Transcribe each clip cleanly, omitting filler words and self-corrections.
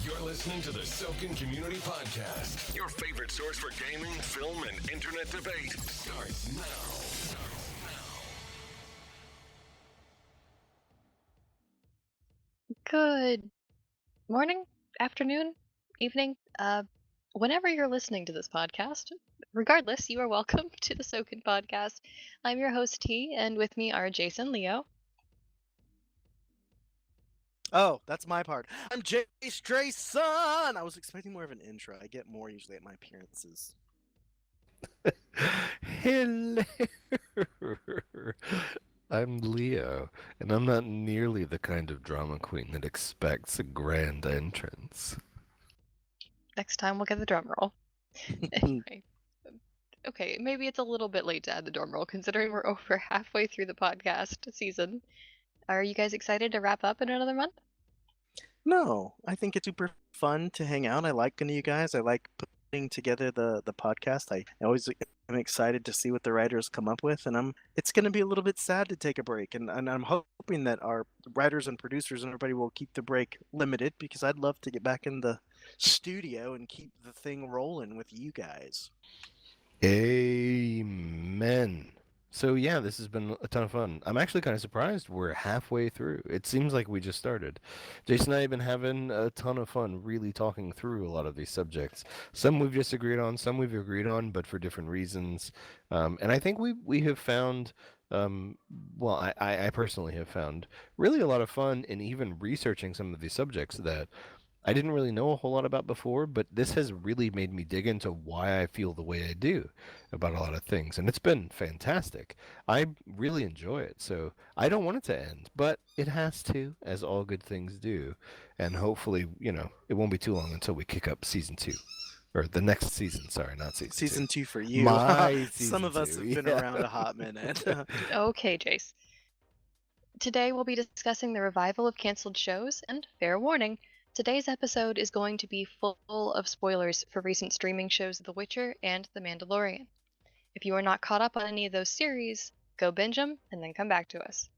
You're listening to the Sokan Community Podcast. Your favorite source for gaming, film, and internet debate starts now. Good morning, afternoon, evening, whenever you're listening to this podcast. Regardless, you are welcome to the Sokan Podcast. I'm your host, T, and with me are Jason, Leo. Oh, that's my part. I'm Jace, Drayson! I was expecting more of an intro. I get more usually at my appearances. Hello. I'm Leo, and I'm not nearly the kind of drama queen that expects a grand entrance. Next time we'll get the drum roll. Anyway, okay, maybe it's a little bit late to add the drum roll considering we're over halfway through the podcast season. Are you guys excited to wrap up in another month? No, I think it's super fun to hang out. I like going to you guys. I like putting together the podcast. I always am excited to see what the writers come up with, and it's going to be a little bit sad to take a break, and I'm hoping that our writers and producers and everybody will keep the break limited, because I'd love to get back in the studio and keep the thing rolling with you guys. Amen. So yeah, this has been a ton of fun. I'm actually kind of surprised we're halfway through. It seems like we just started. Jason and I have been having a ton of fun really talking through a lot of these subjects. Some we've disagreed on, some we've agreed on, but for different reasons. And I think we have found, well, I personally have found really a lot of fun in even researching some of these subjects that I didn't really know a whole lot about before, but this has really made me dig into why I feel the way I do about a lot of things, and it's been fantastic. I really enjoy it, so I don't want it to end, but it has to, as all good things do, and hopefully, it won't be too long until we kick up season 2. Or the next season, sorry, not season 2. Season 2 for you. My Some of us have been around a hot minute. Okay, Jace. Today we'll be discussing the revival of canceled shows, and fair warning, today's episode is going to be full of spoilers for recent streaming shows The Witcher and The Mandalorian. If you are not caught up on any of those series, go binge them and then come back to us.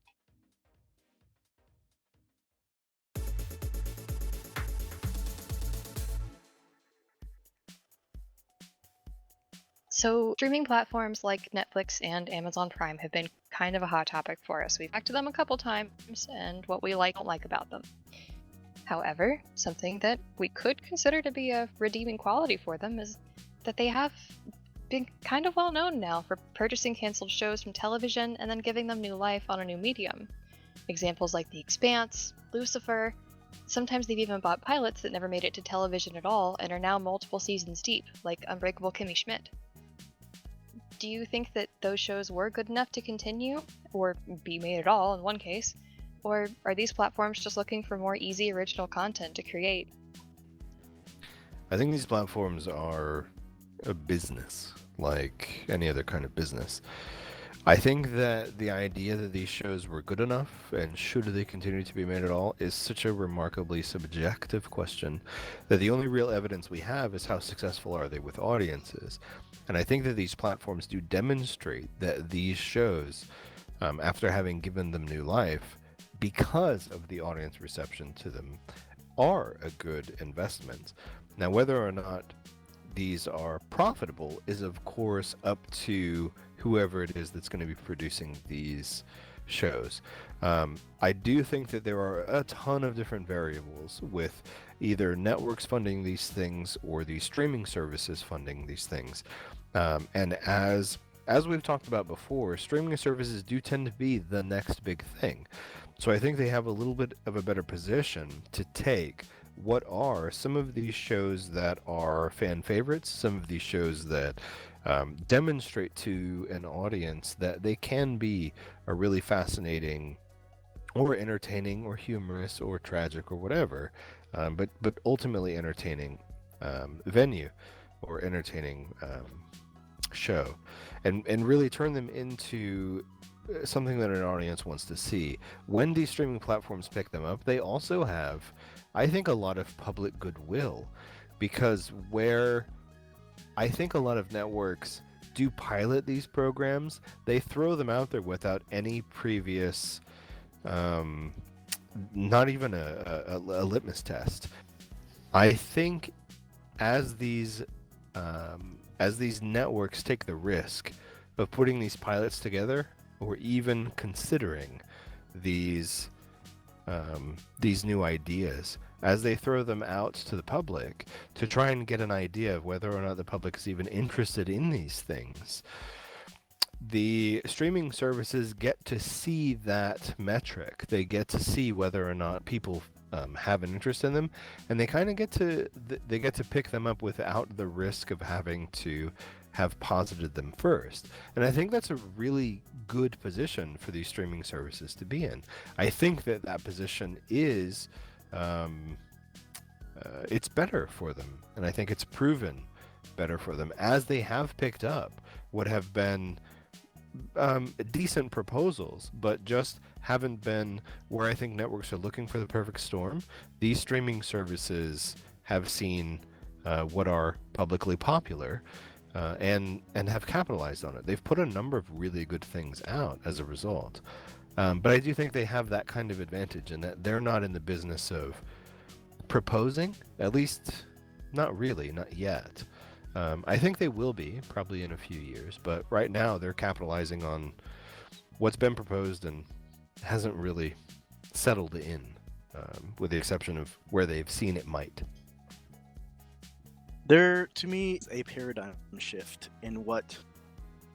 So, streaming platforms like Netflix and Amazon Prime have been kind of a hot topic for us. We've back to them a couple times and what we like and don't like about them. However, something that we could consider to be a redeeming quality for them is that they have been kind of well known now for purchasing canceled shows from television and then giving them new life on a new medium. Examples like The Expanse, Lucifer, sometimes they've even bought pilots that never made it to television at all and are now multiple seasons deep, like Unbreakable Kimmy Schmidt. Do you think that those shows were good enough to continue, or be made at all in one case? Or are these platforms just looking for more easy original content to create? I think these platforms are a business, like any other kind of business. I think that the idea that these shows were good enough, and should they continue to be made at all, is such a remarkably subjective question that the only real evidence we have is how successful are they with audiences. And I think that these platforms do demonstrate that these shows, after having given them new life, because of the audience reception to them, are a good investment. Now, whether or not these are profitable is, of course, up to whoever it is that's going to be producing these shows. I do think that there are a ton of different variables with either networks funding these things or the streaming services funding these things. And as we've talked about before, streaming services do tend to be the next big thing. So I think they have a little bit of a better position to take what are some of these shows that are fan favorites, some of these shows that demonstrate to an audience that they can be a really fascinating or entertaining or humorous or tragic or whatever, but ultimately entertaining venue or entertaining show, and really turn them into something that an audience wants to see. When these streaming platforms pick them up, they also have, I think, a lot of public goodwill, because where I think a lot of networks do pilot these programs, they throw them out there without any previous, not even a litmus test. I think as these networks take the risk of putting these pilots together, or even considering these new ideas, as they throw them out to the public to try and get an idea of whether or not the public is even interested in these things, the streaming services get to see that metric. They get to see whether or not people have an interest in them, and they kind of get to pick them up without the risk of having to have posited them first. And I think that's a really good position for these streaming services to be in. I think that position is it's better for them, and I think it's proven better for them, as they have picked up what have been decent proposals, but just haven't been where I think networks are looking for the perfect storm. These streaming services have seen what are publicly popular and have capitalized on it. They've put a number of really good things out as a result. But I do think they have that kind of advantage in that they're not in the business of proposing, at least not really, not yet. I think they will be, probably in a few years, but right now they're capitalizing on what's been proposed and hasn't really settled in, with the exception of where they've seen it might. There, to me, is a paradigm shift in what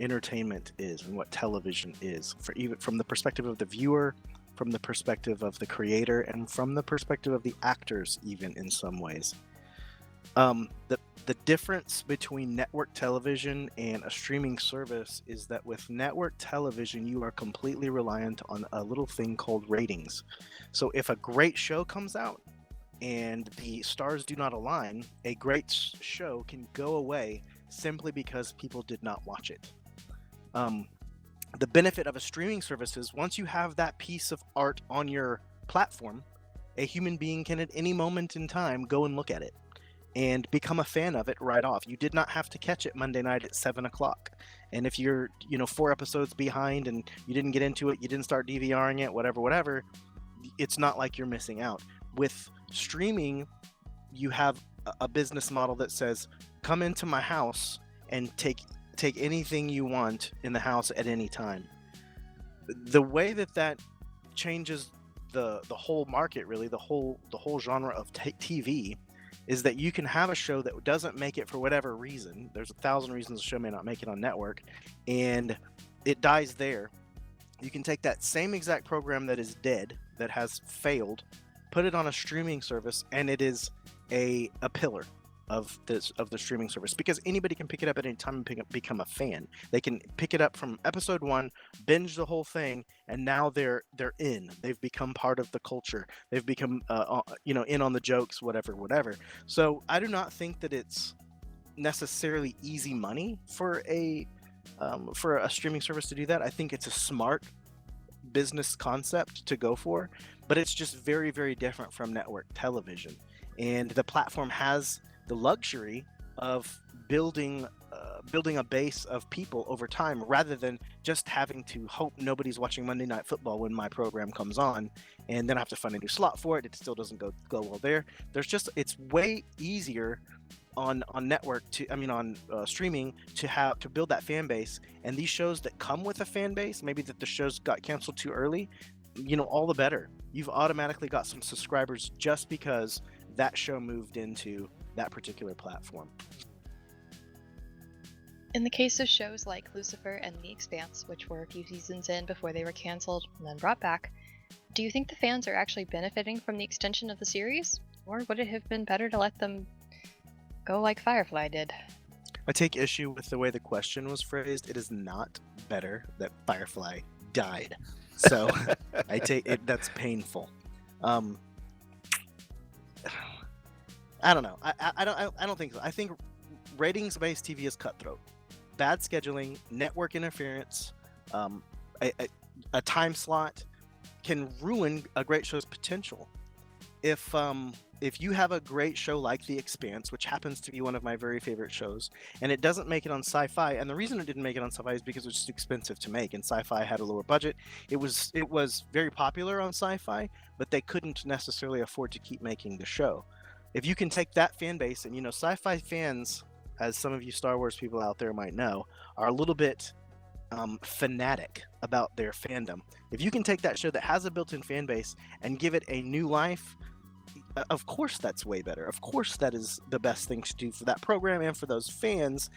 entertainment is and what television is, for even from the perspective of the viewer, from the perspective of the creator, and from the perspective of the actors, even in some ways. The difference between network television and a streaming service is that with network television, you are completely reliant on a little thing called ratings. So if a great show comes out and the stars do not align, a great show can go away simply because people did not watch it. The benefit of a streaming service is once you have that piece of art on your platform, a human being can at any moment in time go and look at it and become a fan of it right off. You did not have to catch it Monday night at 7 o'clock. And if you're, 4 episodes behind and you didn't get into it, you didn't start DVRing it, whatever, it's not like you're missing out. With streaming, you have a business model that says, come into my house and take anything you want in the house at any time. The way that changes the whole market, really, the whole genre of TV, is that you can have a show that doesn't make it for whatever reason. There's 1,000 reasons a show may not make it on network, and it dies there. You can take that same exact program that is dead, that has failed, put it on a streaming service, and it is a pillar of the streaming service, because anybody can pick it up at any time and become a fan. They can pick it up from episode 1, binge the whole thing, and now they're in. They've become part of the culture. They've become in on the jokes, whatever. So I do not think that it's necessarily easy money for a streaming service to do that. I think it's a smart business concept to go for, but it's just very, very different from network television. And the platform has the luxury of building a base of people over time, rather than just having to hope nobody's watching Monday Night Football when my program comes on, and then I have to find a new slot for it. It still doesn't go well there. It's way easier on streaming to build that fan base, and these shows that come with a fan base, maybe that the shows got canceled too early, all the better. You've automatically got some subscribers just because that show moved into that particular platform. In the case of shows like Lucifer and The Expanse, which were a few seasons in before they were canceled and then brought back, do you think the fans are actually benefiting from the extension of the series? Or would it have been better to let them go like Firefly did? I take issue with the way the question was phrased. It is not better that Firefly died. So I take it, that's painful. I don't know. I don't think so. I think ratings-based TV is cutthroat. Bad scheduling, network interference, a time slot can ruin a great show's potential. If you have a great show like The Expanse, which happens to be one of my very favorite shows, and it doesn't make it on Sci-Fi, and the reason it didn't make it on Sci-Fi is because it was just expensive to make, and Sci-Fi had a lower budget. It was very popular on Sci-Fi, but they couldn't necessarily afford to keep making the show. if you can take that fan base, and sci-fi fans, as some of you Star Wars people out there might know, are a little bit fanatic about their fandom. If you can take that show that has a built-in fan base and give it a new life, of course that's way better. Of course that is the best thing to do for that program and for those fans.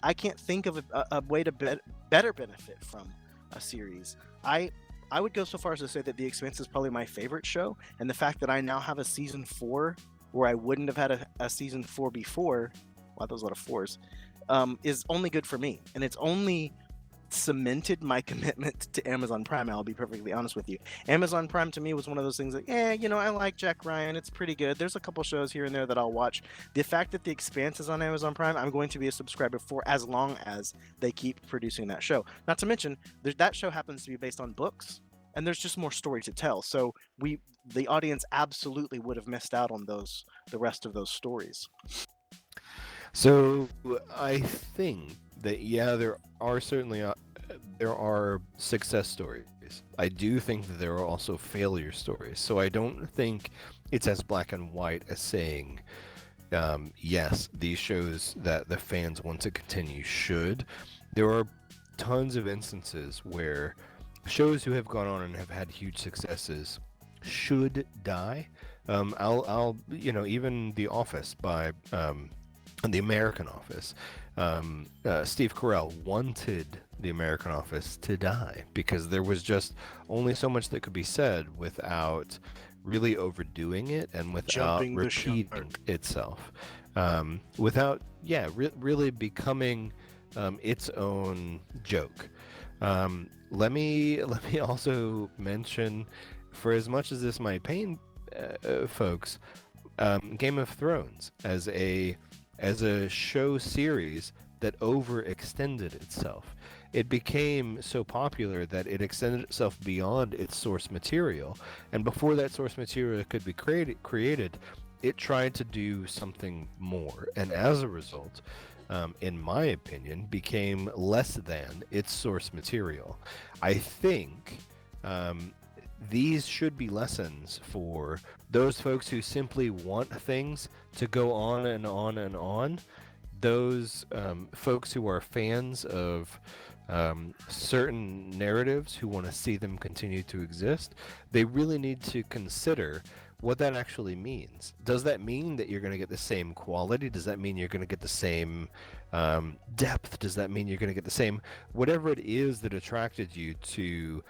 I can't think of a way to better benefit from a series. I would go so far as to say that The Expanse is probably my favorite show, and the fact that I now have a season 4 where I wouldn't have had a season 4 before, wow, those are a lot of 4s, is only good for me, and it's only cemented my commitment to Amazon Prime. I'll be perfectly honest with you. Amazon Prime to me was one of those things like, I like Jack Ryan, it's pretty good. There's a couple shows here and there that I'll watch. The fact that The Expanse is on Amazon Prime, I'm going to be a subscriber for as long as they keep producing that show. Not to mention, that show happens to be based on books, and there's just more story to tell. So the audience absolutely would have missed out on the rest of those stories. So I think that there are certainly there are success stories. I do think that there are also failure stories. So I don't think it's as black and white as saying, yes, these shows that the fans want to continue should. There are tons of instances where shows who have gone on and have had huge successes should die. I'll even The Office by The American Office. Steve Carell wanted The American Office to die because there was just only so much that could be said without really overdoing it and without repeating itself, without really becoming its own joke. Let me also mention, for as much as this might pain folks, Game of Thrones as a show series that overextended itself. It became so popular that it extended itself beyond its source material, and before that source material could be created, it tried to do something more, and as a result, in my opinion, became less than its source material. I think these should be lessons for those folks who simply want things to go on and on and on. Those folks who are fans of certain narratives, who want to see them continue to exist, they really need to consider what that actually means. Does that mean that you're going to get the same quality? Does that mean you're going to get the same depth? Does that mean you're going to get the same, whatever it is that attracted you to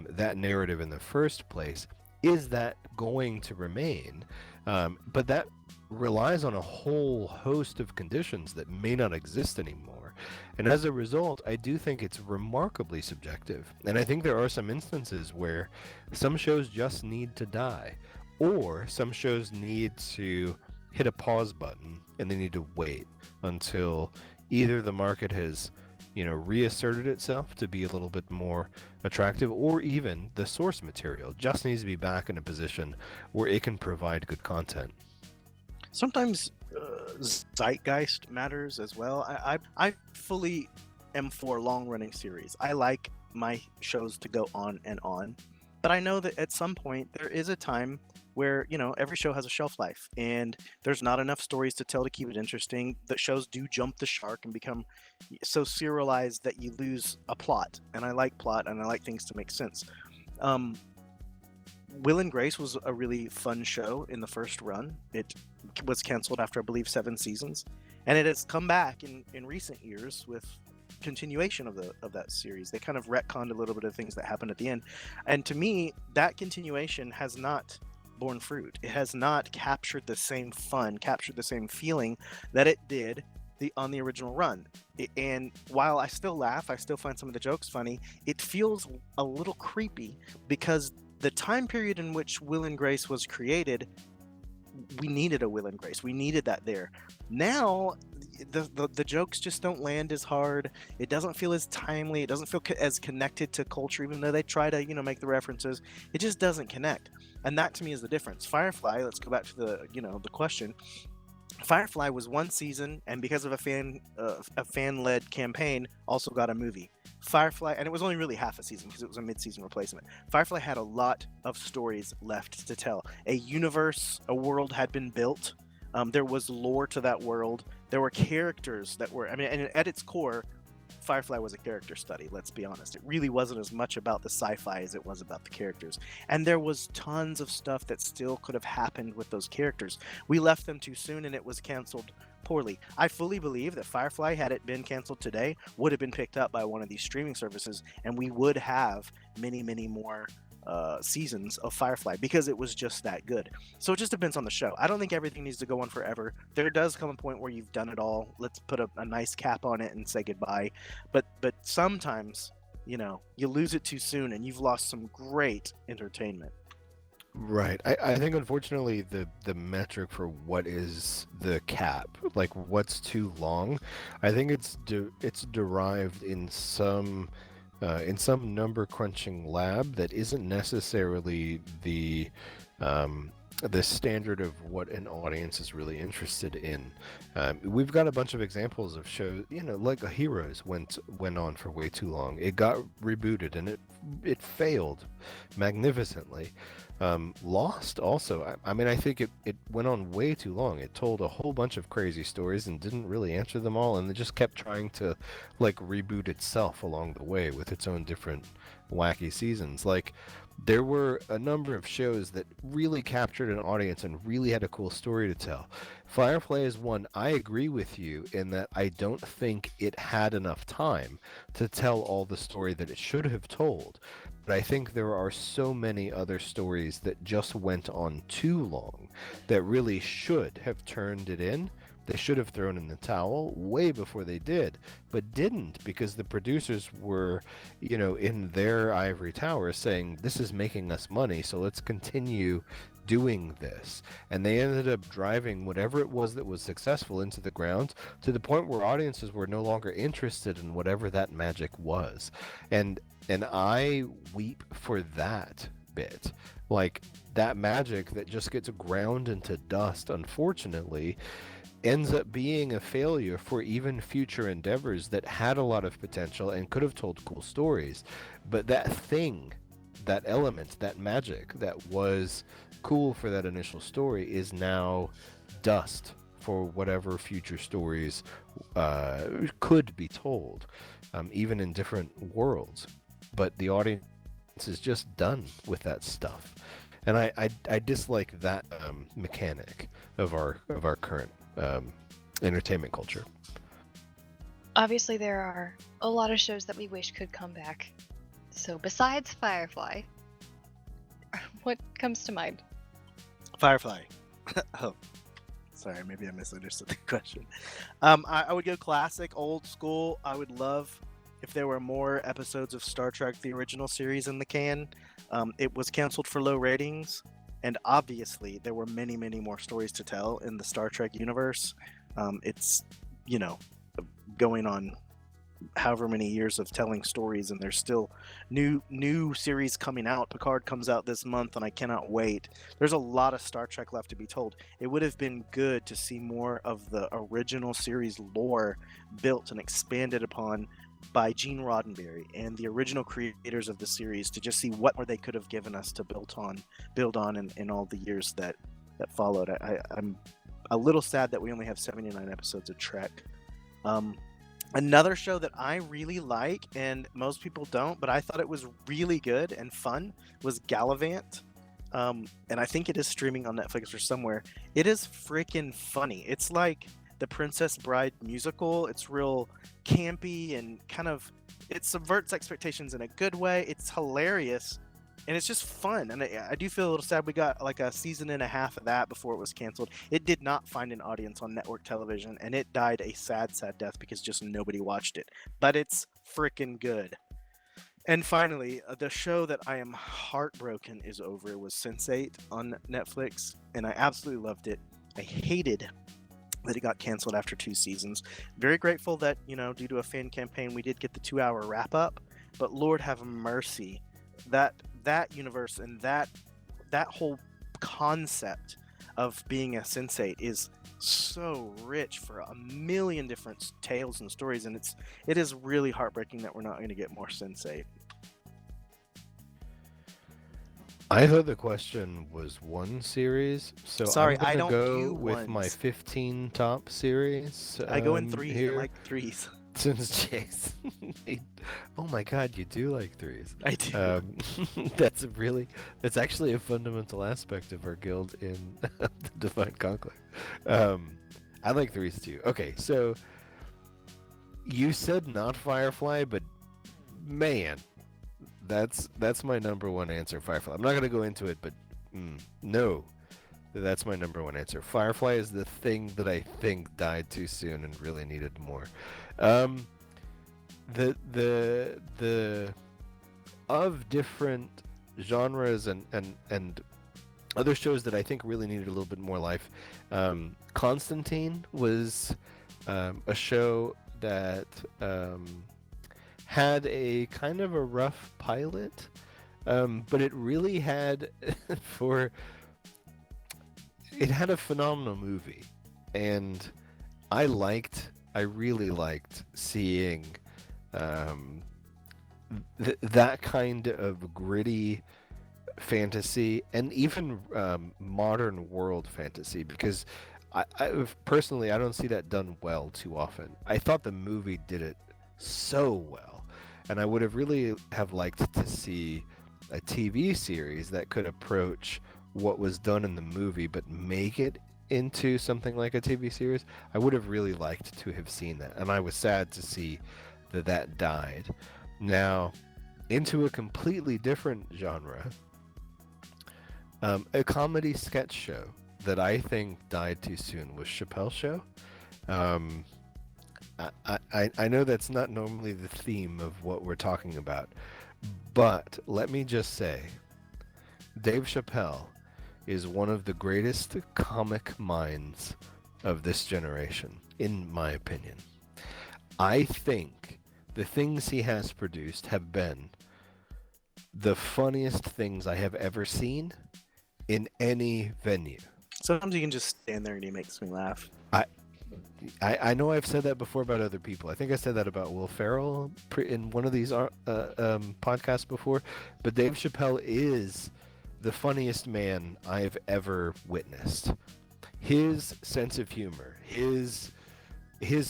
that narrative in the first place? Is that going to remain? But that relies on a whole host of conditions that may not exist anymore. And as a result, I do think it's remarkably subjective. And I think there are some instances where some shows just need to die, or some shows need to hit a pause button and they need to wait until either the market has reasserted itself to be a little bit more attractive, or even the source material just needs to be back in a position where it can provide good content. Sometimes zeitgeist matters as well. I fully am for long-running series. I like my shows to go on and on, but I know that at some point there is a time where every show has a shelf life, and there's not enough stories to tell to keep it interesting. That shows do jump the shark and become so serialized that you lose a plot, and I like plot and I like things to make sense. Will and Grace was a really fun show in the first run. It was canceled after, I believe, 7 seasons, and it has come back in recent years with continuation of that series. They kind of retconned a little bit of things that happened at the end, and to me, that continuation has not borne fruit. It has not captured the same fun, captured the same feeling that it did on the original run. And while I still laugh, I still find some of the jokes funny, it feels a little creepy because the time period in which Will and Grace was created, we needed a Will and Grace. We needed that there. Now, the jokes just don't land as hard. It doesn't feel as timely. It doesn't feel as connected to culture, even though they try to, make the references. It just doesn't connect. And that to me is the difference. Firefly, let's go back to the question. Firefly was 1 season, and because of a fan-led campaign, also got a movie. Firefly, and it was only really half a season because it was a mid-season replacement. Firefly had a lot of stories left to tell. A universe, a world had been built. There was lore to that world. There were characters that were, I mean, and at its core, Firefly was a character study, let's be honest. It really wasn't as much about the sci-fi as it was about the characters. And there was tons of stuff that still could have happened with those characters. We left them too soon and it was canceled poorly. I fully believe that Firefly, had it been canceled today, would have been picked up by one of these streaming services, and we would have many, many more seasons of Firefly because it was just that good. So it just depends on the show. I don't think everything needs to go on forever. There does come a point where you've done it all. Let's put a nice cap on it and say goodbye. But sometimes, you know, you lose it too soon and you've lost some great entertainment. Right. I think unfortunately the metric for what is the cap, like what's too long, I think it's derived in some number crunching lab that isn't necessarily the standard of what an audience is really interested in. We've got a bunch of examples of shows, you know, like Heroes went on for way too long. It got rebooted and it failed magnificently. Lost also, I mean, I think it went on way too long. It told a whole bunch of crazy stories and didn't really answer them all, and it just kept trying to like reboot itself along the way with its own different wacky seasons. Like, there were a number of shows that really captured an audience and really had a cool story to tell. Firefly is one. I agree with you in that I don't think it had enough time to tell all the story that it should have told. But I think there are so many other stories that just went on too long that really should have turned it in. They should have thrown in the towel way before they did, but didn't, because the producers were, you know, in their ivory tower saying, this is making us money, so let's continue doing this. And they ended up driving whatever it was that was successful into the ground to the point where audiences were no longer interested in whatever that magic was. And I weep for that bit. Like, that magic that just gets ground into dust, unfortunately, ends up being a failure for even future endeavors that had a lot of potential and could have told cool stories. But that thing, that element, that magic that was cool for that initial story is now dust for whatever future stories could be told, even in different worlds. But the audience is just done with that stuff. And I dislike that mechanic of our current entertainment culture. Obviously, there are a lot of shows that we wish could come back. So besides Firefly, what comes to mind? Firefly. Oh, sorry, maybe I misunderstood the question. I would go classic, old school. I would love if there were more episodes of Star Trek, the original series, in the can. It was canceled for low ratings, and obviously there were many, many more stories to tell in the Star Trek universe. It's, you know, going on however many years of telling stories, and there's still new series coming out. Picard comes out this month, and I cannot wait. There's a lot of Star Trek left to be told. It would have been good to see more of the original series lore built and expanded upon by Gene Roddenberry and the original creators of the series, to just see what more they could have given us to build on in all the years that followed. I'm a little sad that we only have 79 episodes of Trek. Another show that I really like, and most people don't, but I thought it was really good and fun, was Gallivant. And I think it is streaming on Netflix or somewhere. It is freaking funny. It's like the Princess Bride musical. It's real campy and kind of, it subverts expectations in a good way. It's hilarious, and it's just fun. And I do feel a little sad we got like a season and a half of that before it was canceled. It did not find an audience on network television, and it died a sad death because just nobody watched it. But it's freaking good. And finally, the show that I am heartbroken is over was Sense8 on Netflix, and I absolutely loved it. I hated that it got canceled after 2 seasons. Very grateful that, you know, due to a fan campaign, we did get the 2-hour wrap up. But Lord have mercy, that universe and that whole concept of being a Sense8 is so rich for a million different tales and stories, and it is really heartbreaking that we're not going to get more Sense8. I thought the question was one series, so Sorry, I'm I gonna don't go do with my ones. 15 top series. I go in threes. I here. like threes. Since Jace, oh my God, you do like threes. I do. That's actually a fundamental aspect of our guild in the Divine Conclave. I like threes too. Okay, so you said not Firefly, but man, that's my number one answer. Firefly. I'm not gonna go into it, but no, that's my number one answer. Firefly is the thing that I think died too soon and really needed more. The of different genres and other shows that I think really needed a little bit more life. Constantine was a show that had a kind of a rough pilot, but it really had it had a phenomenal movie, and I really liked seeing that kind of gritty fantasy and even modern world fantasy, because I personally I don't see that done well too often. I thought the movie did it so well, and I would have really have liked to see a TV series that could approach what was done in the movie but make it into something like a TV series. I would have really liked to have seen that, and I was sad to see that died. Now, into a completely different genre, a comedy sketch show that I think died too soon was Chappelle's Show. I know that's not normally the theme of what we're talking about, but let me just say, Dave Chappelle is one of the greatest comic minds of this generation, in my opinion. I think the things he has produced have been the funniest things I have ever seen in any venue. Sometimes you can just stand there and he makes me laugh. I know I've said that before about other people. I think I said that about Will Ferrell in one of these podcasts before, but Dave Chappelle is the funniest man I've ever witnessed. His sense of humor, his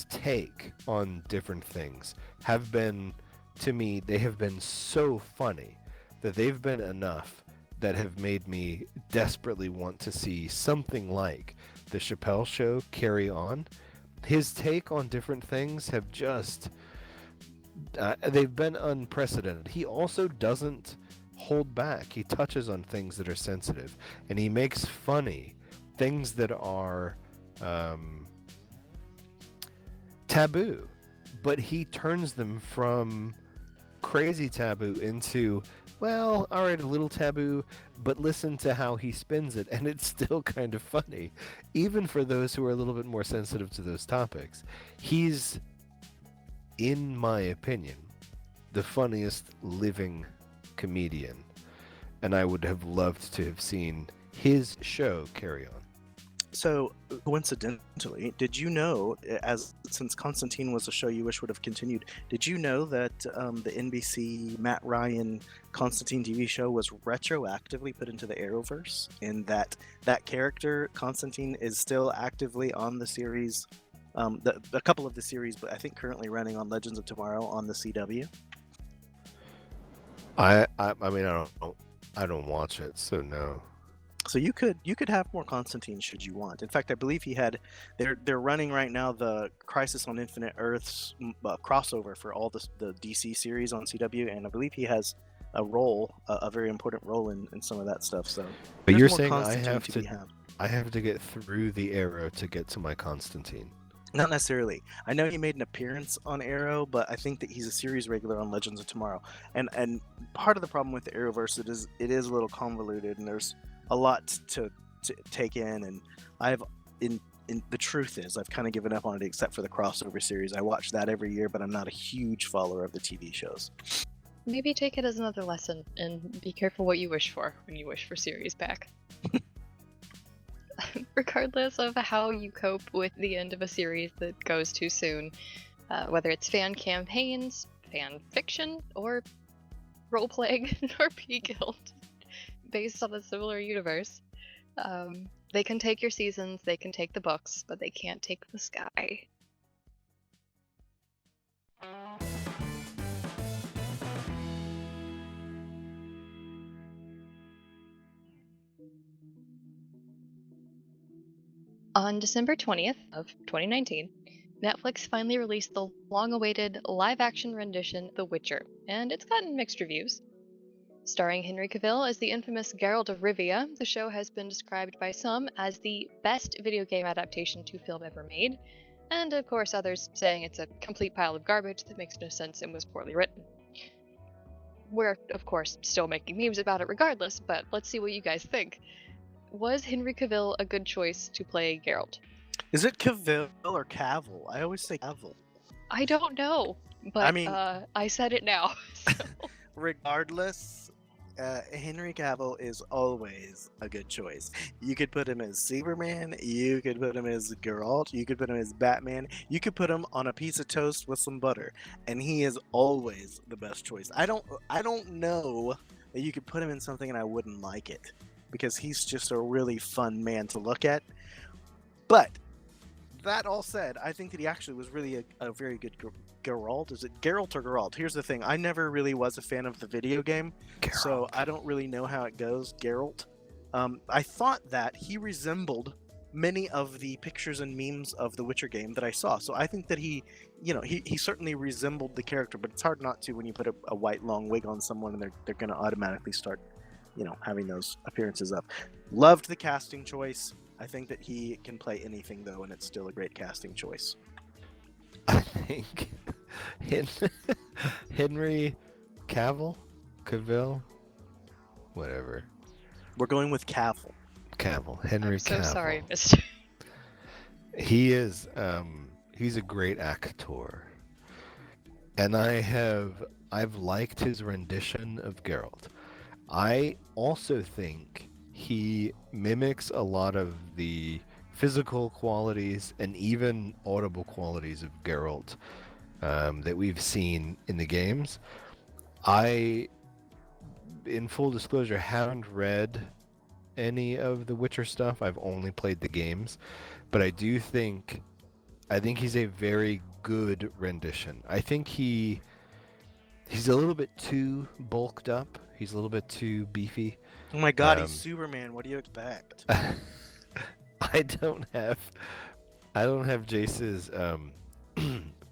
take on different things have been, to me, they have been so funny that they've been enough that have made me desperately want to see something like the Chappelle Show carry on. His take on different things have just they've been unprecedented. He also doesn't hold back. He touches on things that are sensitive, and he makes funny things that are taboo, but he turns them from crazy taboo into, well, all right, a little taboo, but listen to how he spins it, and it's still kind of funny, even for those who are a little bit more sensitive to those topics. He's, in my opinion, the funniest living comedian, and I would have loved to have seen his show carry on. So, coincidentally, did you know, since Constantine was a show you wish would have continued, did you know that the NBC Matt Ryan Constantine TV show was retroactively put into the Arrowverse, and that character, Constantine, is still actively on the series, a couple of the series, but I think currently running on Legends of Tomorrow on the CW? I mean, I don't watch it, so no. So you could have more Constantine should you want. In fact, I believe they're running right now the Crisis on Infinite Earths crossover for all the DC series on CW, and I believe he has a very important role in some of that stuff. So, but you're saying I have to get through the Arrow to get to my Constantine? Not necessarily. I know he made an appearance on Arrow, but I think that he's a series regular on Legends of Tomorrow. And part of the problem with the Arrowverse it is a little convoluted, and there's a lot to take in, and the truth is I've kind of given up on it except for the crossover series. I watch that every year, but I'm not a huge follower of the TV shows. Maybe take it as another lesson and be careful what you wish for when you wish for series back. Regardless of how you cope with the end of a series that goes too soon, whether it's fan campaigns, fan fiction, or roleplay or P Guild, based on a similar universe. They can take your seasons, they can take the books, but they can't take the sky. On December 20th of 2019, Netflix finally released the long-awaited live-action rendition The Witcher, and it's gotten mixed reviews. Starring Henry Cavill as the infamous Geralt of Rivia, the show has been described by some as the best video game adaptation to film ever made, and of course others saying it's a complete pile of garbage that makes no sense and was poorly written. We're, of course, still making memes about it regardless, but let's see what you guys think. Was Henry Cavill a good choice to play Geralt? Is it Cavill or Cavill? I always say Cavill. I don't know, but I mean- I said it now. So. Regardless, Henry Cavill is always a good choice. You could put him as Superman, you could put him as Geralt, you could put him as Batman, you could put him on a piece of toast with some butter, and he is always the best choice. I don't know that you could put him in something and I wouldn't like it, because he's just a really fun man to look at. But that all said, I think that he actually was really a very good Geralt. Is it Geralt or Geralt? Here's the thing. I never really was a fan of the video game, so I don't really know how it goes. Geralt. I thought that he resembled many of the pictures and memes of the Witcher game that I saw. So I think that he certainly resembled the character, but it's hard not to when you put a white long wig on someone and they're going to automatically start, having those appearances up. Loved the casting choice. I think that he can play anything, though, and it's still a great casting choice. I think Henry Cavill, whatever. We're going with Cavill. Henry I'm so Cavill. sorry, Mr. He is, he's a great actor. And I've liked his rendition of Geralt. I also think he mimics a lot of the physical qualities and even audible qualities of Geralt that we've seen in the games. I, in full disclosure, haven't read any of the Witcher stuff. I've only played the games, but I think he's a very good rendition. I think he's a little bit too bulked up. He's a little bit too beefy. Oh my god, he's Superman. What do you expect? I don't have Jace's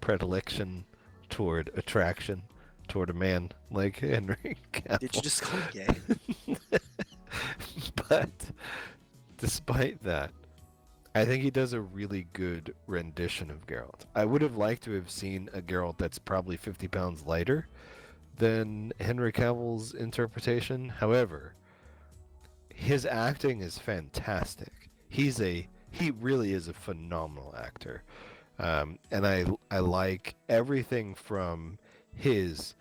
predilection toward attraction toward a man like Henry Cavill. Did you just call me gay? But despite that, I think he does a really good rendition of Geralt. I would have liked to have seen a Geralt that's probably 50 pounds lighter than Henry Cavill's interpretation. However, his acting is fantastic. He really is a phenomenal actor. And I like everything from his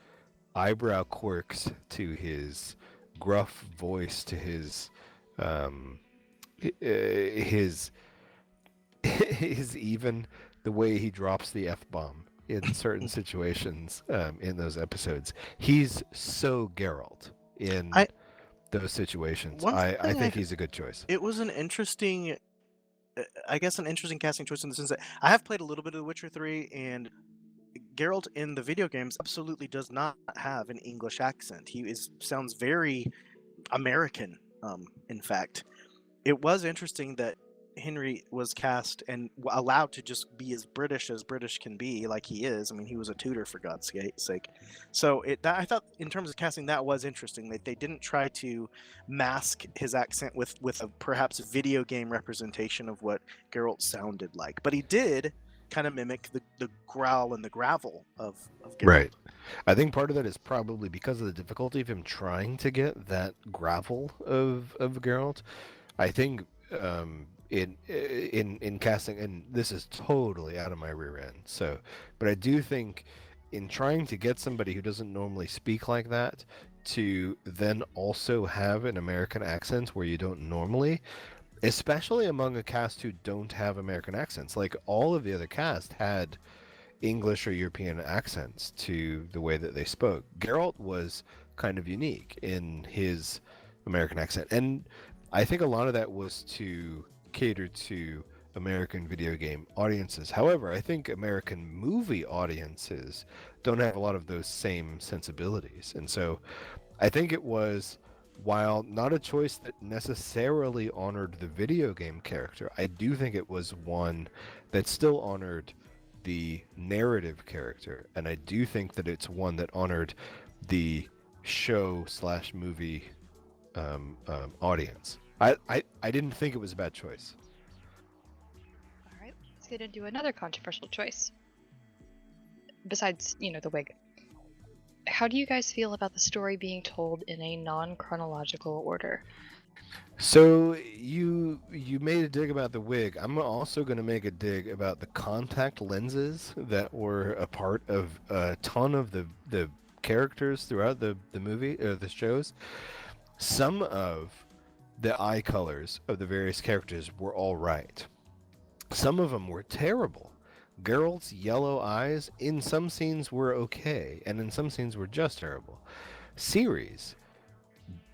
eyebrow quirks to his gruff voice to his even the way he drops the F-bomb in certain situations in those episodes. He's so Geralt in those situations. I think he's a good choice. It was an interesting casting choice in the sense that I have played a little bit of The Witcher 3, and Geralt in the video games absolutely does not have an English accent. He sounds very American, in fact. It was interesting that Henry was cast and allowed to just be as British can be, like he is. I mean, he was a tutor, for God's sake. So I thought, in terms of casting, that was interesting. That they didn't try to mask his accent with a perhaps video game representation of what Geralt sounded like. But he did kind of mimic the growl and the gravel of Geralt. Right. I think part of that is probably because of the difficulty of him trying to get that gravel of Geralt. I think in casting, and this is totally out of my rear end, but I do think in trying to get somebody who doesn't normally speak like that to then also have an American accent where you don't normally, especially among a cast who don't have American accents. Like, all of the other cast had English or European accents to the way that they spoke. Geralt was kind of unique in his American accent. And I think a lot of that was to cater to American video game audiences. However, I think American movie audiences don't have a lot of those same sensibilities. And so I think it was, while not a choice that necessarily honored the video game character, I do think it was one that still honored the narrative character. And I do think that it's one that honored the show/movie audience. I didn't think it was a bad choice. All right, let's get into another controversial choice. Besides, the wig. How do you guys feel about the story being told in a non-chronological order? So you made a dig about the wig. I'm also going to make a dig about the contact lenses that were a part of a ton of the characters throughout the movie or the shows. Some of the eye colors of the various characters were all right. Some of them were terrible. Geralt's yellow eyes in some scenes were okay, and in some scenes were just terrible. Ciri's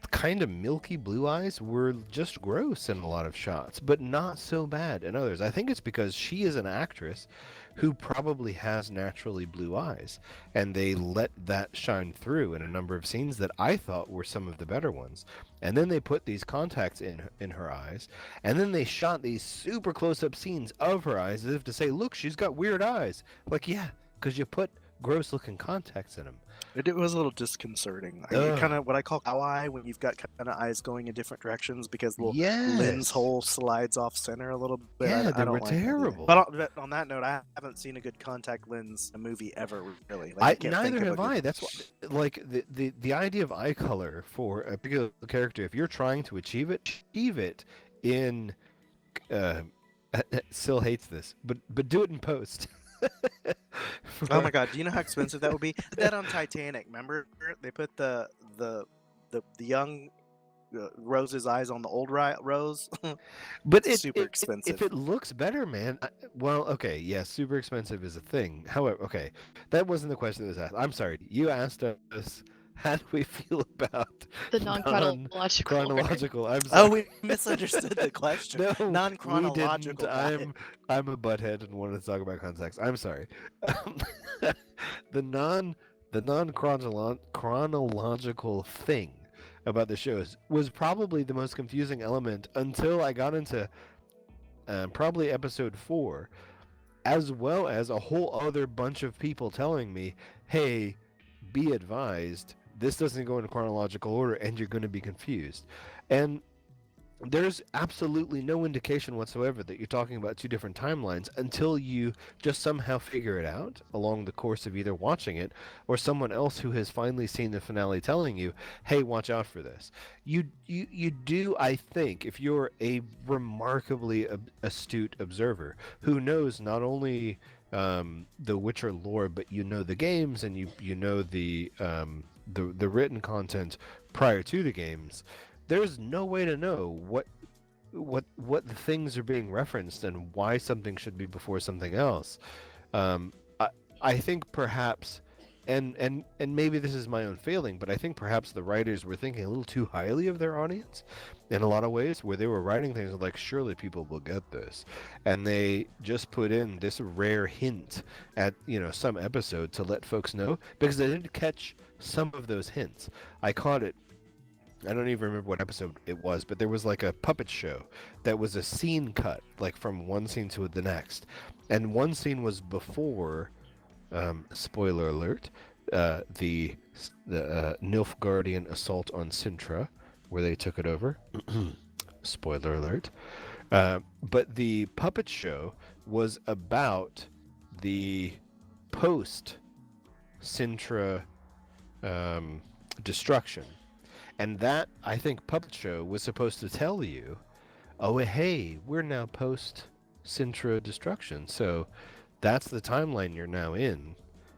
kind of milky blue eyes were just gross in a lot of shots, but not so bad in others. I think it's because she is an actress who probably has naturally blue eyes, and they let that shine through in a number of scenes that I thought were some of the better ones. And then they put these contacts in her eyes, and then they shot these super close-up scenes of her eyes as if to say, look, she's got weird eyes. Like, yeah, because you put gross-looking contacts in them. It was a little disconcerting. Kind of what I call cow eye, when you've got kind of eyes going in different directions because the lens hole slides off center a little bit. Yeah, I they were like terrible. But on that note, I haven't seen a good contact lens in a movie ever, really. Like, neither have I. That's why, like, the idea of eye color for a particular character, if you're trying to achieve it in. Sil hates this, but do it in post. Oh my god, do you know how expensive that would be? That on Titanic, remember? They put the young Rose's eyes on the old Rose. But it's super expensive. If it looks better, man. Well, okay, yes, super expensive is a thing. However, okay, that wasn't the question that was asked. I'm sorry. You asked us, how do we feel about the non-chronological? I'm sorry. Oh, we misunderstood the question. No, non-chronological. I'm a butthead and wanted to talk about context. I'm sorry. The non-chronological thing about the shows was probably the most confusing element until I got into probably episode 4, as well as a whole other bunch of people telling me, hey, be advised, this doesn't go in chronological order and you're going to be confused. And there's absolutely no indication whatsoever that you're talking about two different timelines until you just somehow figure it out along the course of either watching it or someone else who has finally seen the finale telling you, hey, watch out for this. You do, I think, if you're a remarkably astute observer who knows not only the Witcher lore, but you know the games and you know the written content prior to the games, there's no way to know what the things are being referenced and why something should be before something else. I think perhaps, and maybe this is my own failing, but I think perhaps the writers were thinking a little too highly of their audience in a lot of ways, where they were writing things like, surely people will get this, and they just put in this rare hint at some episode to let folks know, because they didn't catch some of those hints. I caught it. I don't even remember what episode it was, but there was like a puppet show that was a scene cut, like from one scene to the next. And one scene was before, spoiler alert, the Nilfgaardian assault on Sintra, where they took it over. Spoiler alert. But the puppet show was about the post-Sintra destruction. And that, I think, puppet show was supposed to tell you, oh, hey, we're now post-Sintra destruction. So that's the timeline you're now in.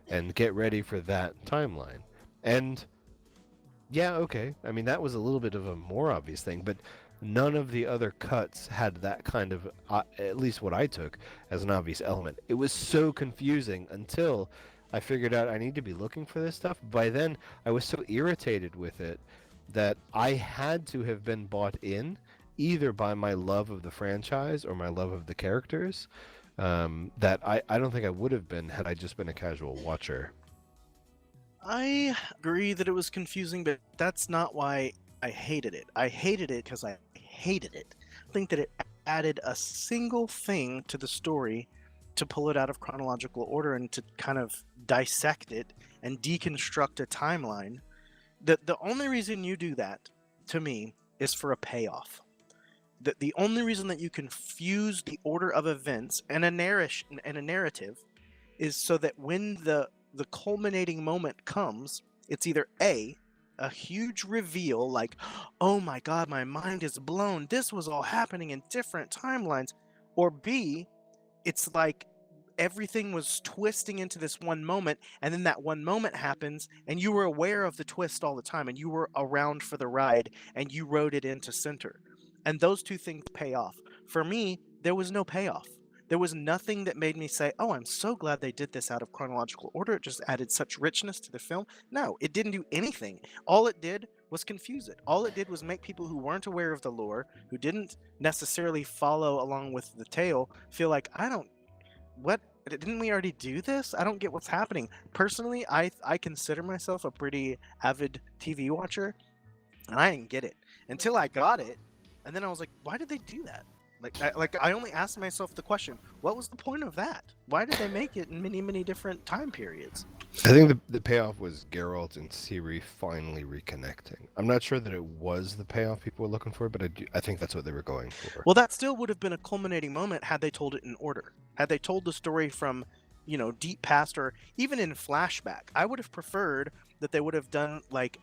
And get ready for that timeline. And, yeah, okay. I mean, that was a little bit of a more obvious thing. But none of the other cuts had that kind of, at least what I took, as an obvious element. It was so confusing until I figured out I need to be looking for this stuff. By then, I was so irritated with it that I had to have been bought in either by my love of the franchise or my love of the characters, that I don't think I would have been had I just been a casual watcher. I agree that it was confusing, but that's not why I hated it. I hated it because I hated it. I think that it added a single thing to the story to pull it out of chronological order and to kind of dissect it and deconstruct a timeline. The only reason you do that, to me, is for a payoff. The only reason that you can fuse the order of events and a narrative is so that when the culminating moment comes, it's either A, a huge reveal like, oh my god, my mind is blown, this was all happening in different timelines, or B, it's like everything was twisting into this one moment, and then that one moment happens and you were aware of the twist all the time and you were around for the ride and you wrote it into center, and those two things pay off. For me, there was no payoff. There was nothing that made me say, oh, I'm so glad they did this out of chronological order. It just added such richness to the film. No, it didn't do anything. All it did was confuse it. All it did was make people who weren't aware of the lore, who didn't necessarily follow along with the tale, feel like, what? Didn't we already do this? I don't get what's happening. Personally, I consider myself a pretty avid TV watcher, and I didn't get it until I got it. And then I was like, why did they do that? I only asked myself the question, what was the point of that? Why did they make it in many, many different time periods? I think the payoff was Geralt and Ciri finally reconnecting. I'm not sure that it was the payoff people were looking for, but I think that's what they were going for. Well, that still would have been a culminating moment had they told it in order. Had they told the story from, deep past or even in flashback. I would have preferred that they would have done like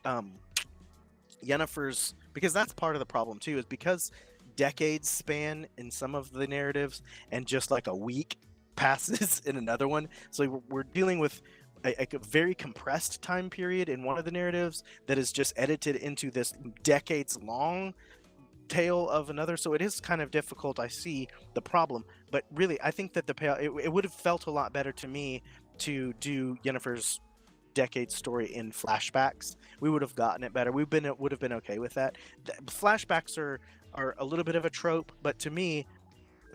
Yennefer's, because that's part of the problem too, is because decades span in some of the narratives and just like a week passes in another one. So we're dealing with a very compressed time period in one of the narratives that is just edited into this decades long tale of another. So it is kind of difficult. I see the problem, but really I think that it would have felt a lot better to me to do Yennefer's decade story in flashbacks. We would have gotten it better. Would have been okay with that. Flashbacks are a little bit of a trope, but to me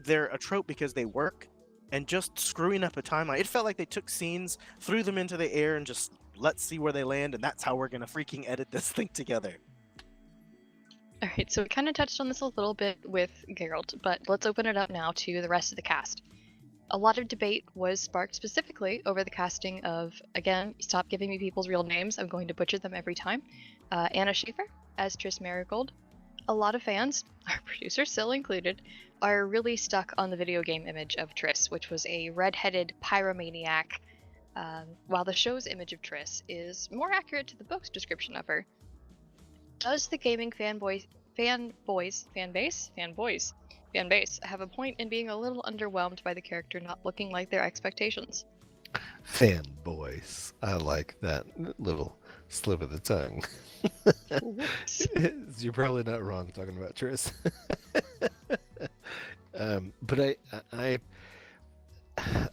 they're a trope because they work, and just screwing up a timeline, it felt like they took scenes, threw them into the air, and just let's see where they land, and that's how we're gonna freaking edit this thing together. Alright, so we kind of touched on this a little bit with Geralt, but let's open it up now to the rest of the cast. A lot of debate was sparked specifically over the casting of, again, stop giving me people's real names, I'm going to butcher them every time, Anna Schaefer as Triss Merigold. A lot of fans, our producer still included, are really stuck on the video game image of Triss, which was a red-headed pyromaniac, while the show's image of Triss is more accurate to the book's description of her. Does the gaming fanbase have a point in being a little underwhelmed by the character not looking like their expectations? Fanboys. I like that little slip of the tongue. You're probably not wrong talking about Triss. But I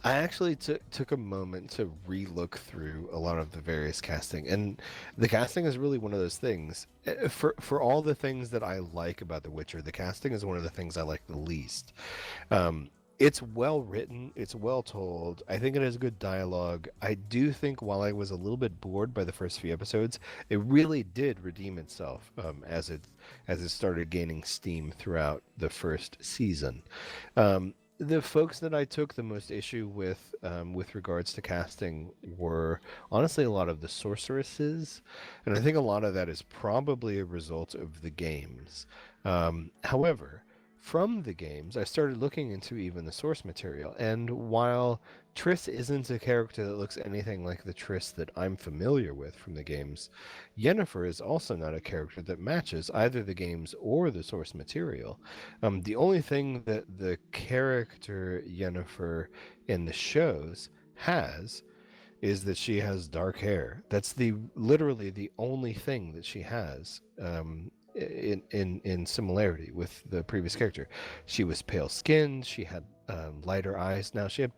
actually took a moment to re-look through a lot of the various casting, and the casting is really one of those things. For all the things that I like about The Witcher, the casting is one of the things I like the least. It's well written, it's well told. I think it has good dialogue. I do think while I was a little bit bored by the first few episodes, it really did redeem itself as it started gaining steam throughout the first season. The folks that I took the most issue with regards to casting were honestly a lot of the sorceresses, and I think a lot of that is probably a result of the games. However, from the games, I started looking into even the source material, and while Triss isn't a character that looks anything like the Triss that I'm familiar with from the games, Yennefer is also not a character that matches either the games or the source material. The only thing that the character Yennefer in the shows has is that she has dark hair. That's literally the only thing that she has. In similarity with the previous character. She was pale skinned, she had lighter eyes. Now she had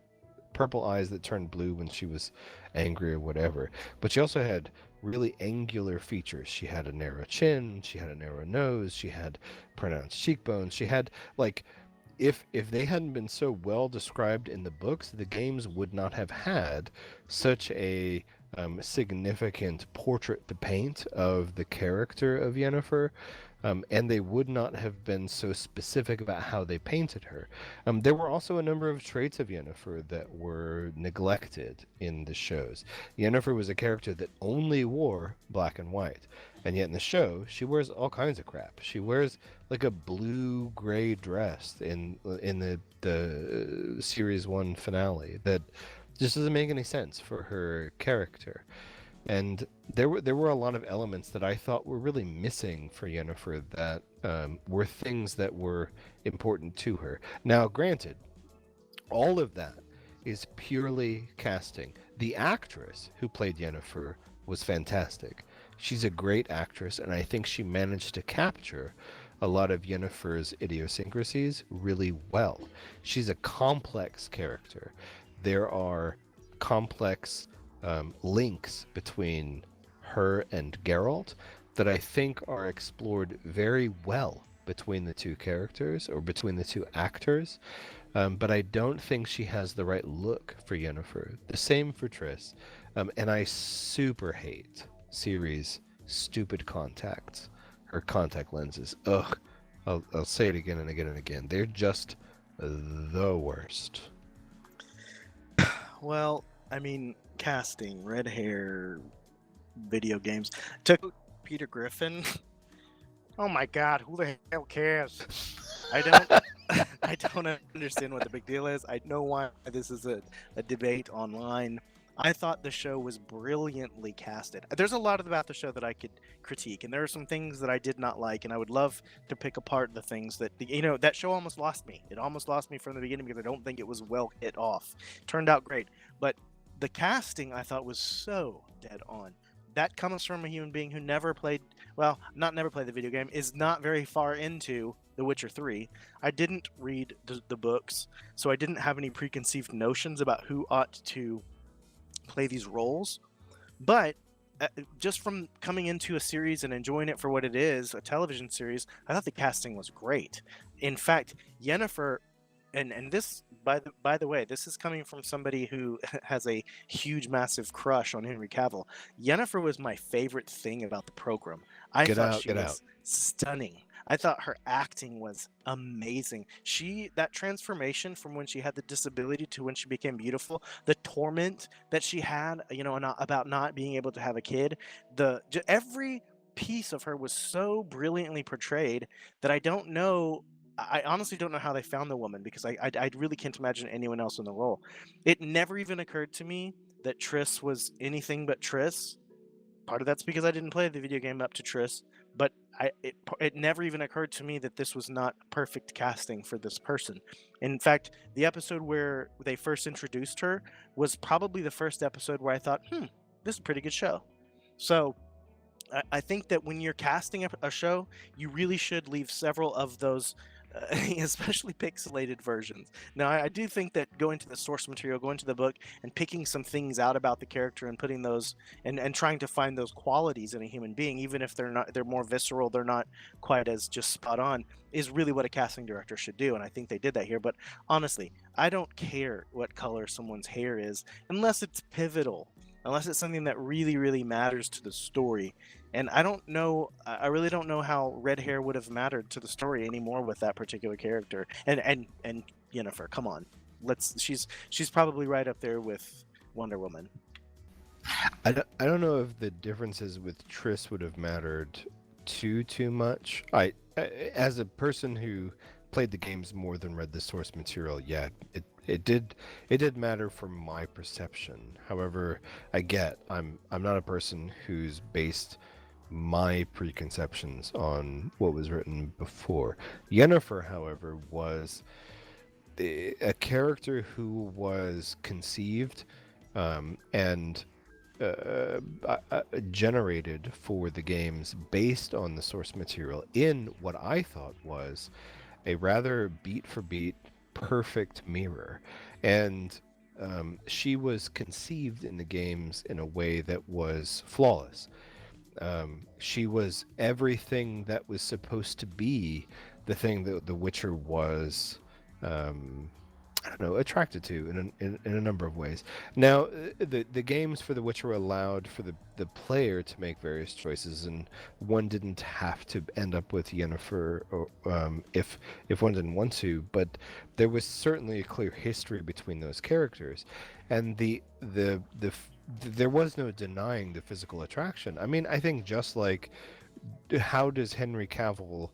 purple eyes that turned blue when she was angry or whatever, but she also had really angular features. She had a narrow chin, she had a narrow nose, she had pronounced cheekbones. She had, like, if they hadn't been so well described in the books, the games would not have had such a significant portrait to paint of the character of Yennefer, and they would not have been so specific about how they painted her. There were also a number of traits of Yennefer that were neglected in the shows. Yennefer was a character that only wore black and white, and yet in the show she wears all kinds of crap. She wears like a blue-gray dress in the series 1 finale that just doesn't make any sense for her character. And there were a lot of elements that I thought were really missing for Yennefer that were things that were important to her. Now, granted, all of that is purely casting. The actress who played Yennefer was fantastic. She's a great actress, and I think she managed to capture a lot of Yennefer's idiosyncrasies really well. She's a complex character. There are complex links between her and Geralt that I think are explored very well between the two characters, or between the two actors, but I don't think she has the right look for Yennefer. The same for Triss, and I super hate Ciri's stupid contacts. Her contact lenses. Ugh. I'll say it again and again and again. They're just the worst. Well, I mean, casting, red hair, video games. Took Peter Griffin. Oh my God, who the hell cares? I don't understand what the big deal is. I know why this is a debate online. I thought the show was brilliantly casted. There's a lot about the show that I could critique, and there are some things that I did not like, and I would love to pick apart the things that, that show almost lost me. It almost lost me from the beginning because I don't think it was well hit off. Turned out great, but the casting I thought was so dead on. That comes from a human being who never played the video game, is not very far into The Witcher 3. I didn't read the books, so I didn't have any preconceived notions about who ought to play these roles, but just from coming into a series and enjoying it for what it is, a television series, I thought the casting was great. In fact, Yennefer, and this, by the way, this is coming from somebody who has a huge, massive crush on Henry Cavill. Yennefer was my favorite thing about the program. I thought she was stunning. I thought her acting was amazing. That transformation from when she had the disability to when she became beautiful, the torment that she had, about not being able to have a kid, every piece of her was so brilliantly portrayed that I honestly don't know how they found the woman, because I really can't imagine anyone else in the role. It never even occurred to me that Triss was anything but Triss. Part of that's because I didn't play the video game up to Triss, but it never even occurred to me that this was not perfect casting for this person. In fact, the episode where they first introduced her was probably the first episode where I thought, this is a pretty good show. So I think that when you're casting a show, you really should leave several of those especially pixelated versions. Now, I do think that going to the source material, going to the book, and picking some things out about the character and putting those and trying to find those qualities in a human being, even if they're more visceral, they're not quite as just spot on, is really what a casting director should do. And I think they did that here. But honestly, I don't care what color someone's hair is unless it's pivotal, unless it's something that really, really matters to the story. And I really don't know how red hair would have mattered to the story anymore with that particular character. And Yennefer, come on, she's probably right up there with Wonder Woman. I don't know if the differences with Triss would have mattered too much. I as a person who played the games more than read the source material, it did matter for my perception. However, I'm not a person who's based my preconceptions on what was written before. Yennefer, however, was a character who was conceived and generated for the games based on the source material in what I thought was a rather beat for beat perfect mirror. And she was conceived in the games in a way that was flawless. She was everything that was supposed to be the thing that The Witcher was, I don't know, attracted to in a number of ways. Now, the games for The Witcher allowed for the player to make various choices, and one didn't have to end up with Yennefer, or, if one didn't want to. But there was certainly a clear history between those characters, and there was no denying the physical attraction. I mean, I think just like how does Henry Cavill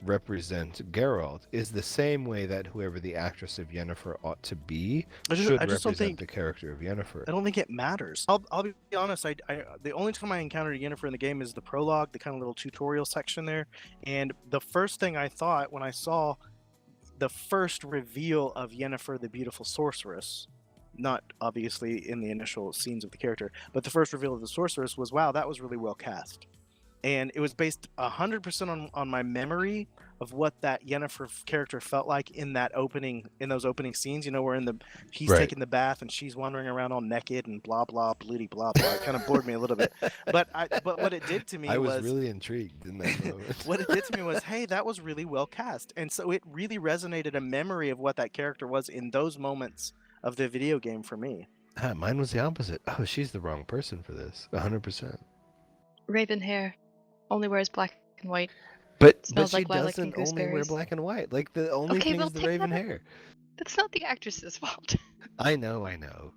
represent Geralt is the same way that whoever the actress of Yennefer ought to be should I just don't represent think the character of Yennefer. I don't think it matters. I'll be honest. I the only time I encountered Yennefer in the game is the prologue, the kind of little tutorial section there, and the first thing I thought when I saw the first reveal of Yennefer, the beautiful sorceress, not obviously in the initial scenes of the character, but the first reveal of the sorceress was, wow, that was really well cast. And it was based 100% on my memory of what that Yennefer character felt like in those opening scenes. You know, where he's Right. taking the bath and she's wandering around all naked and blah blah bloody blah blah. It kind of bored me a little bit. But what it did to me I was really intrigued in that moment. what it did to me was, hey, that was really well cast, and so it really resonated a memory of what that character was in those moments of the video game for me. Mine was the opposite. Oh, she's the wrong person for this. 100%. Raven hair. Only wears black and white. But Smells she like lilac and doesn't only wear gooseberries. black and white. Like, the only Okay, thing we'll is the take raven that. hair. That's not the actress's fault. I know.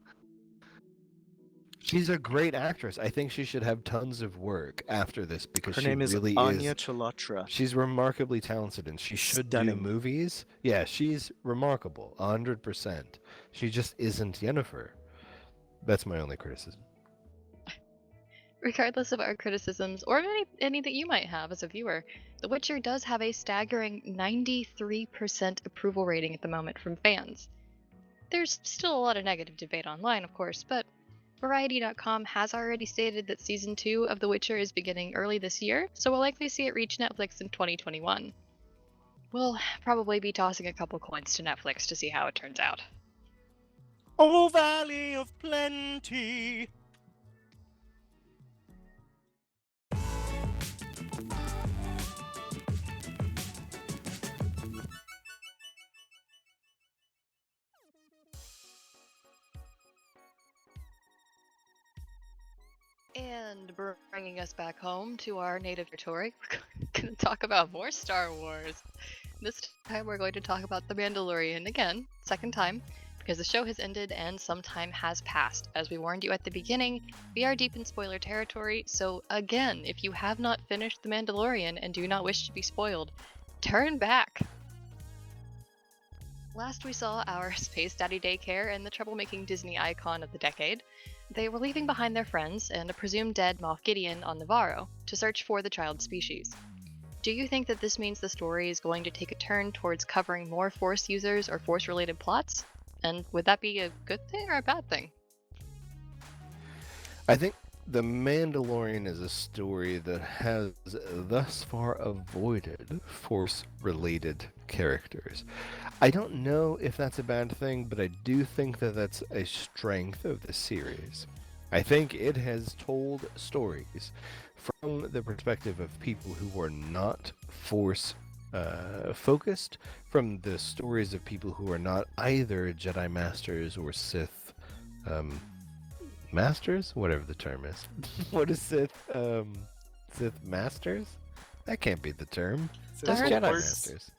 She's a great actress. I think she should have tons of work after this because Her she name is really Anya is. Chalotra. She's remarkably talented, and she should do Stunning. movies. Yeah, she's remarkable, 100%. She just isn't Yennefer. That's my only criticism. Regardless of our criticisms, or any that you might have as a viewer, The Witcher does have a staggering 93% approval rating at the moment from fans. There's still a lot of negative debate online, of course, but Variety.com has already stated that Season 2 of The Witcher is beginning early this year, so we'll likely see it reach Netflix in 2021. We'll probably be tossing a couple coins to Netflix to see how it turns out. Oh, Valley of Plenty! And bringing us back home to our native territory, we're going to talk about more Star Wars. This time we're going to talk about The Mandalorian again, second time, because the show has ended and some time has passed. As we warned you at the beginning, we are deep in spoiler territory, so again, if you have not finished The Mandalorian and do not wish to be spoiled, turn back. Last we saw our Space Daddy Daycare and the troublemaking Disney icon of the decade. They were leaving behind their friends and a presumed dead Moff Gideon on Navarro to search for the child species. Do you think that this means the story is going to take a turn towards covering more Force users or Force-related plots? And would that be a good thing or a bad thing? I think The Mandalorian is a story that has thus far avoided Force-related characters. I don't know if that's a bad thing, but I do think that that's a strength of the series. I think it has told stories from the perspective of people who are not Force focused, from the stories of people who are not either Jedi Masters or Sith Masters, whatever the term is. What is Sith Masters? That can't be the term. That's Dark Jedi Lords. Masters.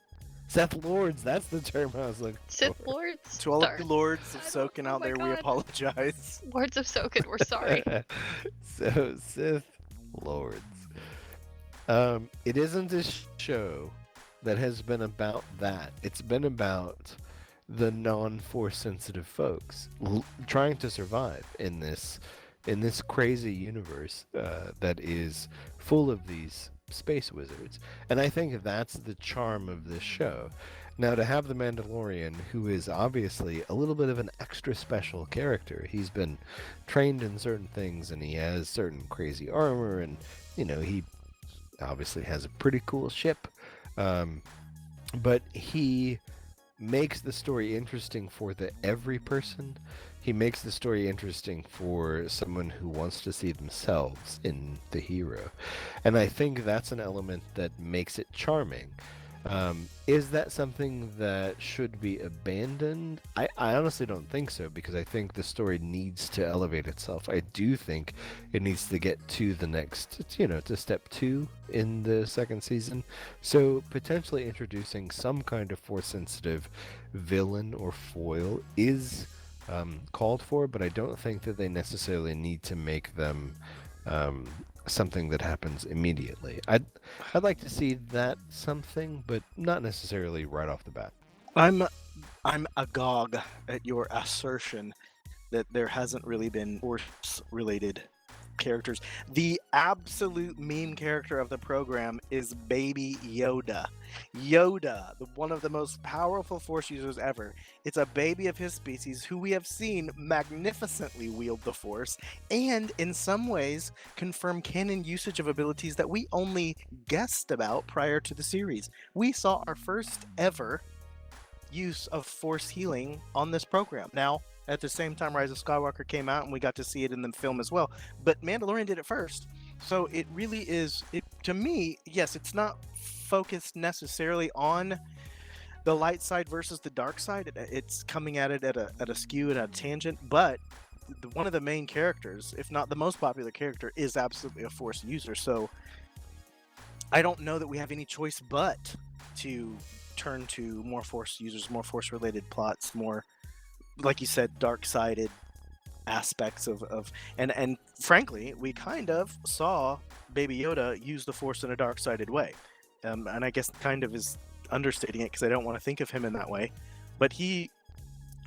Sith Lords, that's the term I was looking Sith for. Lords? To all of Dark. the lords of I don't- Sokan oh out my there, we God. apologize. Lords of Sokan, we're sorry. So, Sith Lords. It isn't a show that has been about that. It's been about the non-Force sensitive folks trying to survive in this crazy universe that is full of these space wizards. And I think that's the charm of this show. Now, to have the Mandalorian, who is obviously a little bit of an extra special character, he's been trained in certain things and he has certain crazy armor, and he obviously has a pretty cool ship, but he makes the story interesting for every person. He makes the story interesting for someone who wants to see themselves in the hero. And I think that's an element that makes it charming. Is that something that should be abandoned? I honestly don't think so, because I think the story needs to elevate itself. I do think it needs to get to the next, to step 2 in the second season. So potentially introducing some kind of Force-sensitive villain or foil is called for, but I don't think that they necessarily need to make them something that happens immediately. I'd like to see that something, but not necessarily right off the bat. I'm agog at your assertion that there hasn't really been Force-related characters. The absolute meme character of the program is Baby Yoda. Yoda, one of the most powerful Force users ever. It's a baby of his species who we have seen magnificently wield the Force, and in some ways confirm canon usage of abilities that we only guessed about prior to the series. We saw our first ever use of Force healing on this program. Now, at the same time, Rise of Skywalker came out and we got to see it in the film as well. But Mandalorian did it first. So it really is, to me, yes, it's not focused necessarily on the light side versus the dark side. It's coming at it at a skew and a tangent. But one of the main characters, if not the most popular character, is absolutely a Force user. So I don't know that we have any choice but to turn to more Force users, more Force-related plots, more, like you said, dark-sided aspects of and frankly, we kind of saw Baby Yoda use the Force in a dark-sided way, and I guess kind of is understating it because I don't want to think of him in that way, but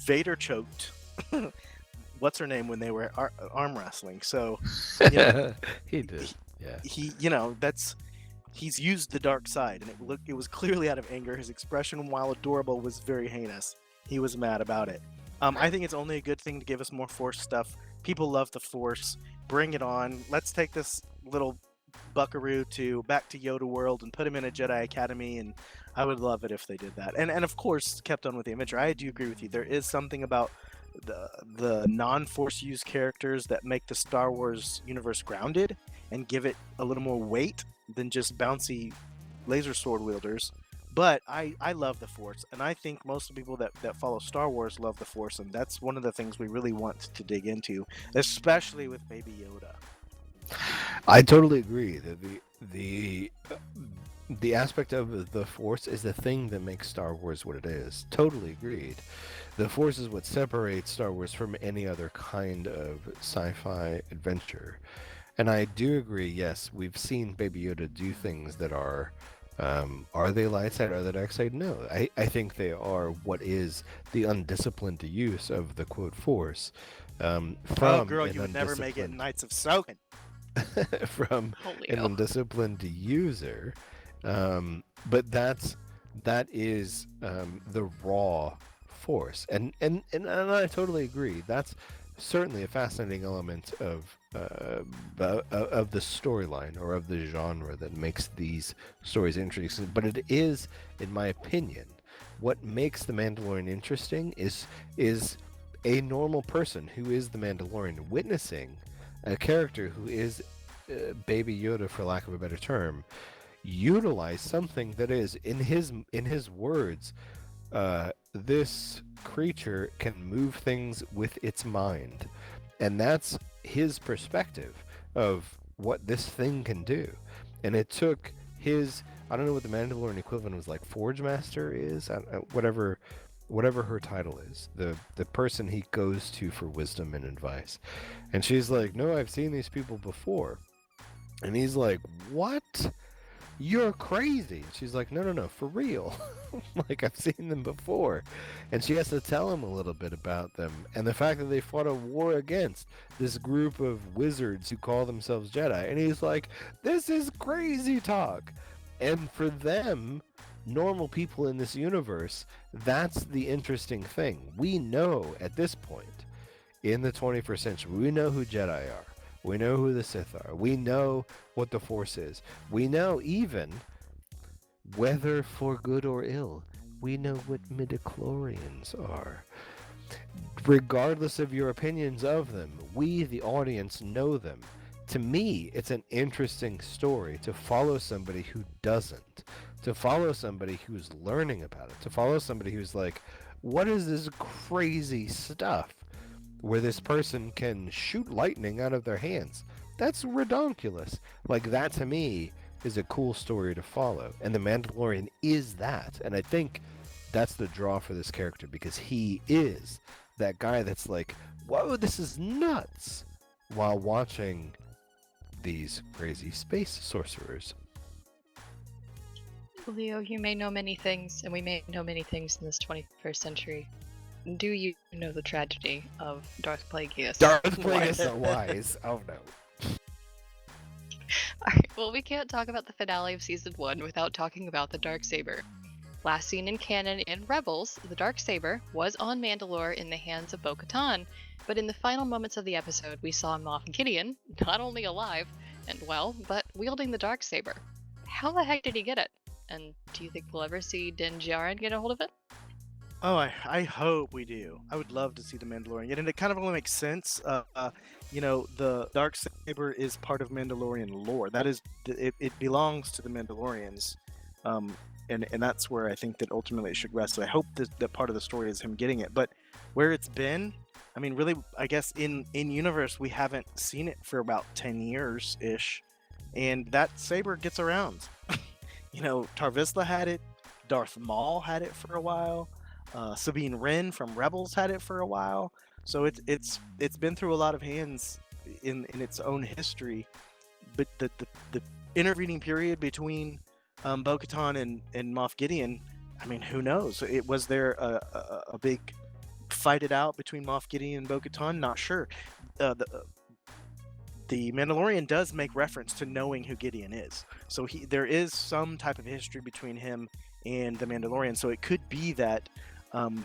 Vader choked what's her name when they were arm wrestling, so He did. Yeah. He's used the dark side, and it was clearly out of anger. His expression, while adorable, was very heinous. He was mad about it. I think it's only a good thing to give us more Force stuff. People love the Force. Bring it on. Let's take this little buckaroo back to Yoda world and put him in a Jedi Academy, and I would love it if they did that. And of course, kept on with the adventure. I do agree with you. There is something about the non-Force use characters that make the Star Wars universe grounded and give it a little more weight than just bouncy laser sword wielders. But I love the Force, and I think most of the people that follow Star Wars love the Force, and that's one of the things we really want to dig into, especially with Baby Yoda. I totally agree that the aspect of the Force is the thing that makes Star Wars what it is. Totally agreed. The Force is what separates Star Wars from any other kind of sci-fi adventure. And I do agree, yes, we've seen Baby Yoda do things that are they light side, are they dark side? No, I think they are what is the undisciplined use of the quote Force. From girl, you would never make it Knights of Sokan. From an undisciplined user, but that is the raw Force, and I totally agree. That's certainly a fascinating element of the storyline or of the genre that makes these stories interesting. But it is, in my opinion, what makes the Mandalorian interesting is a normal person who is the Mandalorian witnessing a character who is Baby Yoda, for lack of a better term, utilize something that is, in his words, this creature can move things with its mind. And that's his perspective of what this thing can do. And it took his, I don't know what the Mandalorian equivalent was, like Forge Master is, whatever her title is, the person he goes to for wisdom and advice. And she's like, no, I've seen these people before. And he's like, what? You're crazy. She's like, no, for real. Like, I've seen them before. And she has to tell him a little bit about them. And the fact that they fought a war against this group of wizards who call themselves Jedi. And he's like, this is crazy talk. And for them, normal people in this universe, that's the interesting thing. We know at this point, in the 21st century, we know who Jedi are. We know who the Sith are. We know what the Force is. We know even, whether for good or ill, we know what midichlorians are. Regardless of your opinions of them, we, the audience, know them. To me, it's an interesting story to follow somebody who doesn't, to follow somebody who's learning about it, to follow somebody who's like, what is this crazy stuff where this person can shoot lightning out of their hands? That's redonkulous. Like, that to me is a cool story to follow. And the Mandalorian is that. And I think that's the draw for this character, because he is that guy that's like, whoa, this is nuts, while watching these crazy space sorcerers. Leo, you may know many things, and we may know many things in this 21st century. Do you know the tragedy of Darth Plagueis? Darth Plagueis the Wise. Oh no. Alright, well, we can't talk about the finale of Season 1 without talking about the Darksaber. Last seen in canon in Rebels, the Darksaber was on Mandalore in the hands of Bo-Katan, but in the final moments of the episode, we saw Moff Gideon, not only alive and well, but wielding the Darksaber. How the heck did he get it? And do you think we'll ever see Din Djarin get a hold of it? Oh, I hope we do. I would love to see the Mandalorian, and it kind of only makes sense. You know, the Darksaber is part of Mandalorian lore. That is, it belongs to the Mandalorians, and that's where I think that ultimately it should rest. So I hope that part of the story is him getting it. But where it's been, I mean, really, I guess in universe we haven't seen it for about 10 years ish, and that saber gets around. You know, Tar Vizsla had it, Darth Maul had it for a while. Sabine Wren from Rebels had it for a while, so it's been through a lot of hands in its own history. But the intervening period between Bo-Katan and Moff Gideon, I mean, who knows? Was there a big fight it out between Moff Gideon and Bo-Katan? Not sure. The Mandalorian does make reference to knowing who Gideon is, so there is some type of history between him and the Mandalorian. So it could be that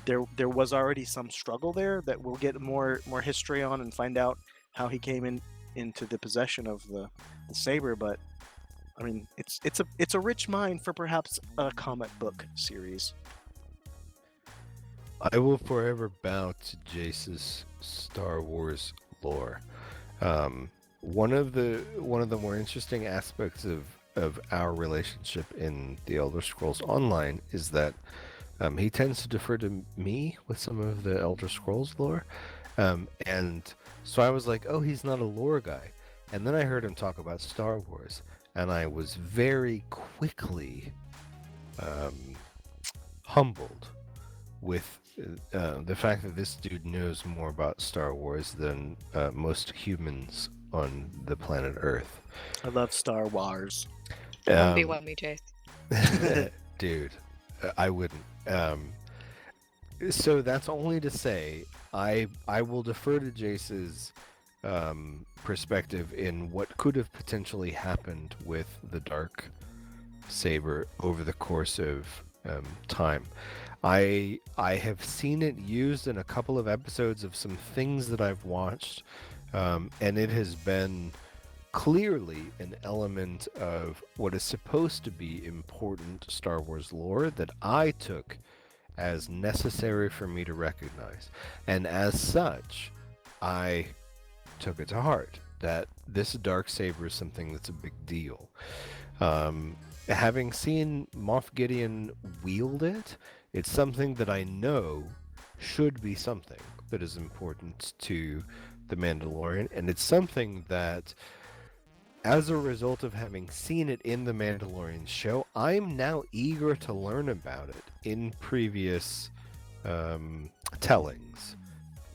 there was already some struggle there that we'll get more history on and find out how he came into the possession of the saber. But I mean, it's a rich mine for perhaps a comic book series. I will forever bow to Jace's Star Wars lore. One of the more interesting aspects of our relationship in the Elder Scrolls Online is that he tends to defer to me with some of the Elder Scrolls lore, and so I was like, oh, he's not a lore guy. And then I heard him talk about Star Wars, and I was very quickly humbled with the fact that this dude knows more about Star Wars than most humans on the planet Earth. I love Star Wars. 1v1 me, Jace. Dude, I wouldn't. So that's only to say, I will defer to Jace's perspective in what could have potentially happened with the dark saber over the course of time. I have seen it used in a couple of episodes of some things that I've watched, and it has been clearly an element of what is supposed to be important Star Wars lore that I took as necessary for me to recognize. And as such, I took it to heart that this Darksaber is something that's a big deal. Having seen Moff Gideon wield it, it's something that I know should be something that is important to the Mandalorian, and it's something that, as a result of having seen it in the Mandalorian show, I'm now eager to learn about it in previous tellings.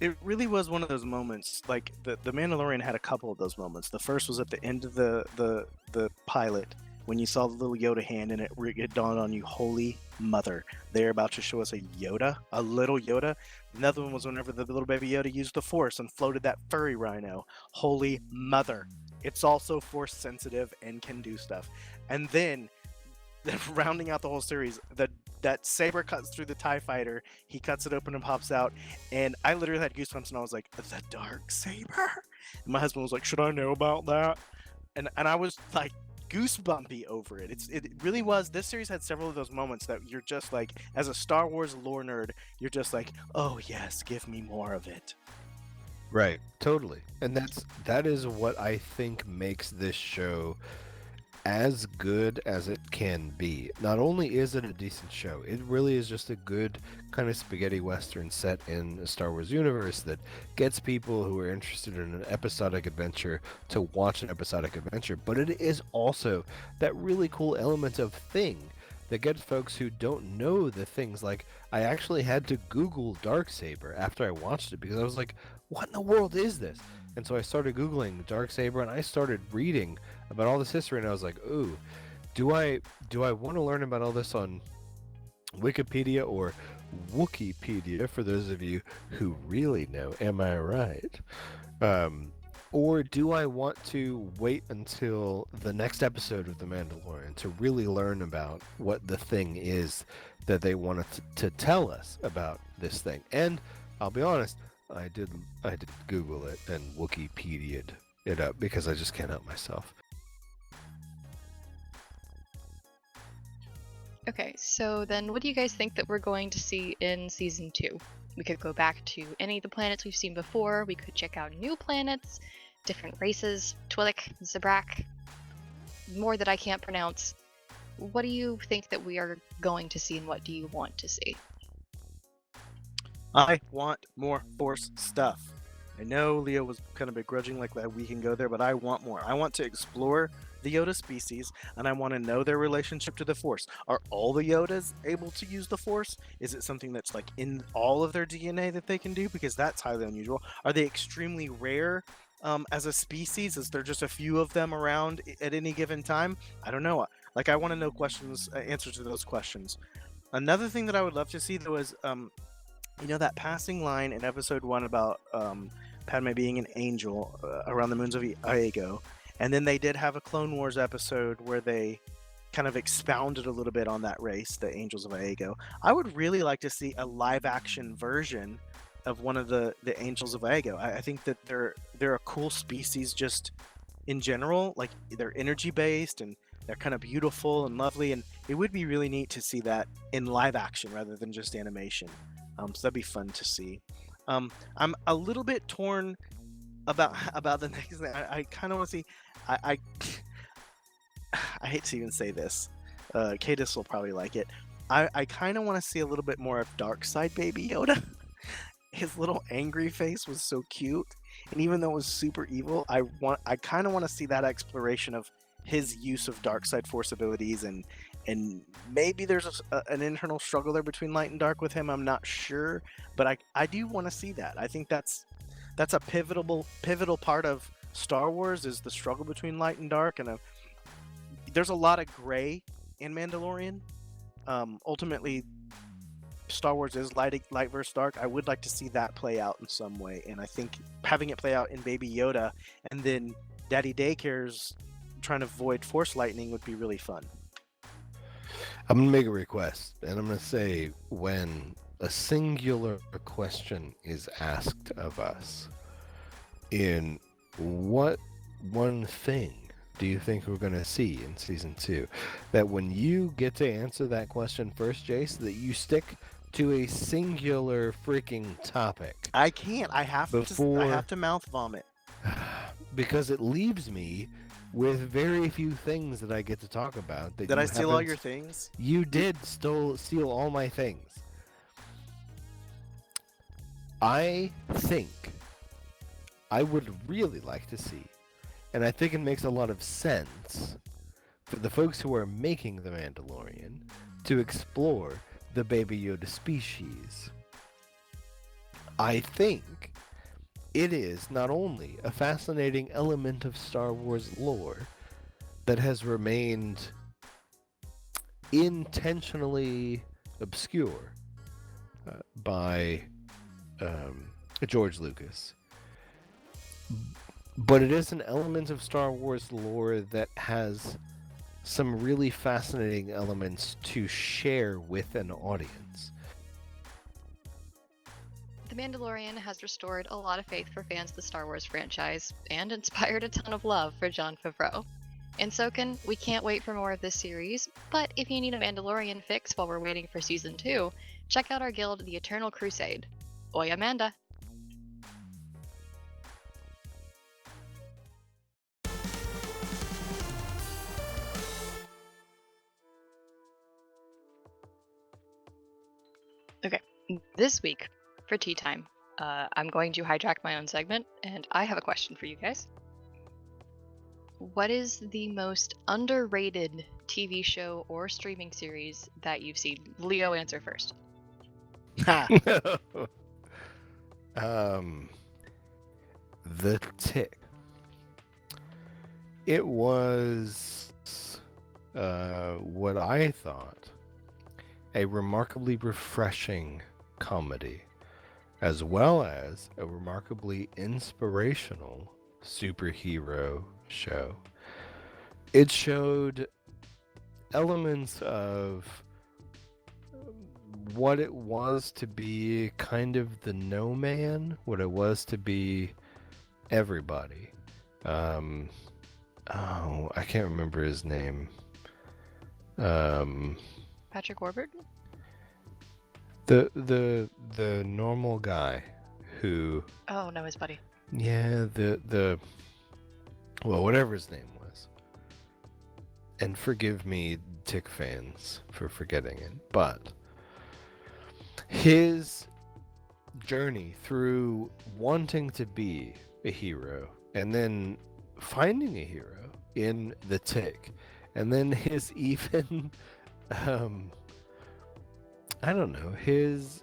It really was one of those moments. Like the Mandalorian had a couple of those moments. The first was at the end of the pilot, when you saw the little Yoda hand, and it dawned on you, holy mother, they're about to show us a Yoda, a little Yoda. Another one was whenever the little baby Yoda used the Force and floated that furry rhino. Holy mother, it's also Force sensitive and can do stuff. And then, rounding out the whole series, that saber cuts through the TIE fighter, he cuts it open and pops out, and I literally had goosebumps, and I was like, the Darksaber? And my husband was like, should I know about that? And I was like, goosebumpy over it. It really was. This series had several of those moments that you're just like, as a Star Wars lore nerd, you're just like, oh yes, give me more of it. Right, totally. And that is what I think makes this show as good as it can be. Not only is it a decent show, it really is just a good kind of spaghetti western set in the Star Wars universe that gets people who are interested in an episodic adventure to watch an episodic adventure. But it is also that really cool element of thing that gets folks who don't know the things. Like, I actually had to Google Darksaber after I watched it because I was like, what in the world is this? And so I started Googling Darksaber and I started reading about all this history, and I was like, ooh, do I want to learn about all this on Wikipedia or Wookiepedia, for those of you who really know, am I right? Or do I want to wait until the next episode of The Mandalorian to really learn about what the thing is that they wanted to tell us about this thing? And I'll be honest, I did Google it and Wikipedia'd it up because I just can't help myself. Okay, so then what do you guys think that we're going to see in Season 2? We could go back to any of the planets we've seen before, we could check out new planets, different races, Twi'lek, Zabrak, more that I can't pronounce. What do you think that we are going to see, and what do you want to see? I want more Force stuff. I know Leo was kind of begrudging like that we can go there, but I want more. I want to explore the Yoda species, and I want to know their relationship to the Force. Are all the Yodas able to use the Force? Is it something that's like in all of their DNA that they can do? Because that's highly unusual. Are they extremely rare as a species? Is there just a few of them around at any given time? I don't know. Like, I want to know answers to those questions. Another thing that I would love to see, though, is you know, that passing line in episode 1 about Padme being an angel around the moons of Iago, and then they did have a Clone Wars episode where they kind of expounded a little bit on that race, the Angels of Iago. I would really like to see a live-action version of one of the Angels of Iago. I think that they're a cool species just in general. Like, they're energy-based and they're kind of beautiful and lovely, and it would be really neat to see that in live action rather than just animation. So that'd be fun to see. I'm a little bit torn about the next thing. I kind of want to see. I hate to even say this. Cadis will probably like it. I kind of want to see a little bit more of Darkside Baby Yoda. His little angry face was so cute, and even though it was super evil, I kind of want to see that exploration of his use of Darkside Force abilities, and maybe there's an internal struggle there between light and dark with him. I'm not sure, but I do want to see that. I think that's a pivotal part of Star Wars, is the struggle between light and dark, and there's a lot of gray in Mandalorian. Ultimately, Star Wars is light versus dark. I would like to see that play out in some way, and I think having it play out in Baby Yoda and then Daddy Daycare's trying to avoid Force lightning would be really fun. I'm going to make a request, and I'm going to say, when a singular question is asked of us, in what one thing do you think we're going to see in Season 2? That when you get to answer that question first, Jace, that you stick to a singular freaking topic. I can't. I have to mouth vomit. Because it leaves me with very few things that I get to talk about. Did I steal all your things? You did steal all my things. I think I would really like to see, and I think it makes a lot of sense for the folks who are making The Mandalorian to explore the Baby Yoda species. I think it is not only a fascinating element of Star Wars lore that has remained intentionally obscure by George Lucas, but it is an element of Star Wars lore that has some really fascinating elements to share with an audience. The Mandalorian has restored a lot of faith for fans of the Star Wars franchise and inspired a ton of love for Jon Favreau. And Sokan, we can't wait for more of this series, but if you need a Mandalorian fix while we're waiting for Season 2, check out our guild, The Eternal Crusade. Oi, Amanda! Okay, this week, for tea time, I'm going to hijack my own segment, and I have a question for you guys. What is the most underrated TV show or streaming series that you've seen? Leo, answer first. Ha! The Tick. It was what I thought a remarkably refreshing comedy, as well as a remarkably inspirational superhero show. It showed elements of what it was to be kind of the no man, what it was to be everybody. Oh, I can't remember his name. Patrick Warburton? The normal guy who... Oh, no, his buddy. Yeah, well, whatever his name was. And forgive me, Tick fans, for forgetting it, but his journey through wanting to be a hero and then finding a hero in the Tick, and then his even I don't know, his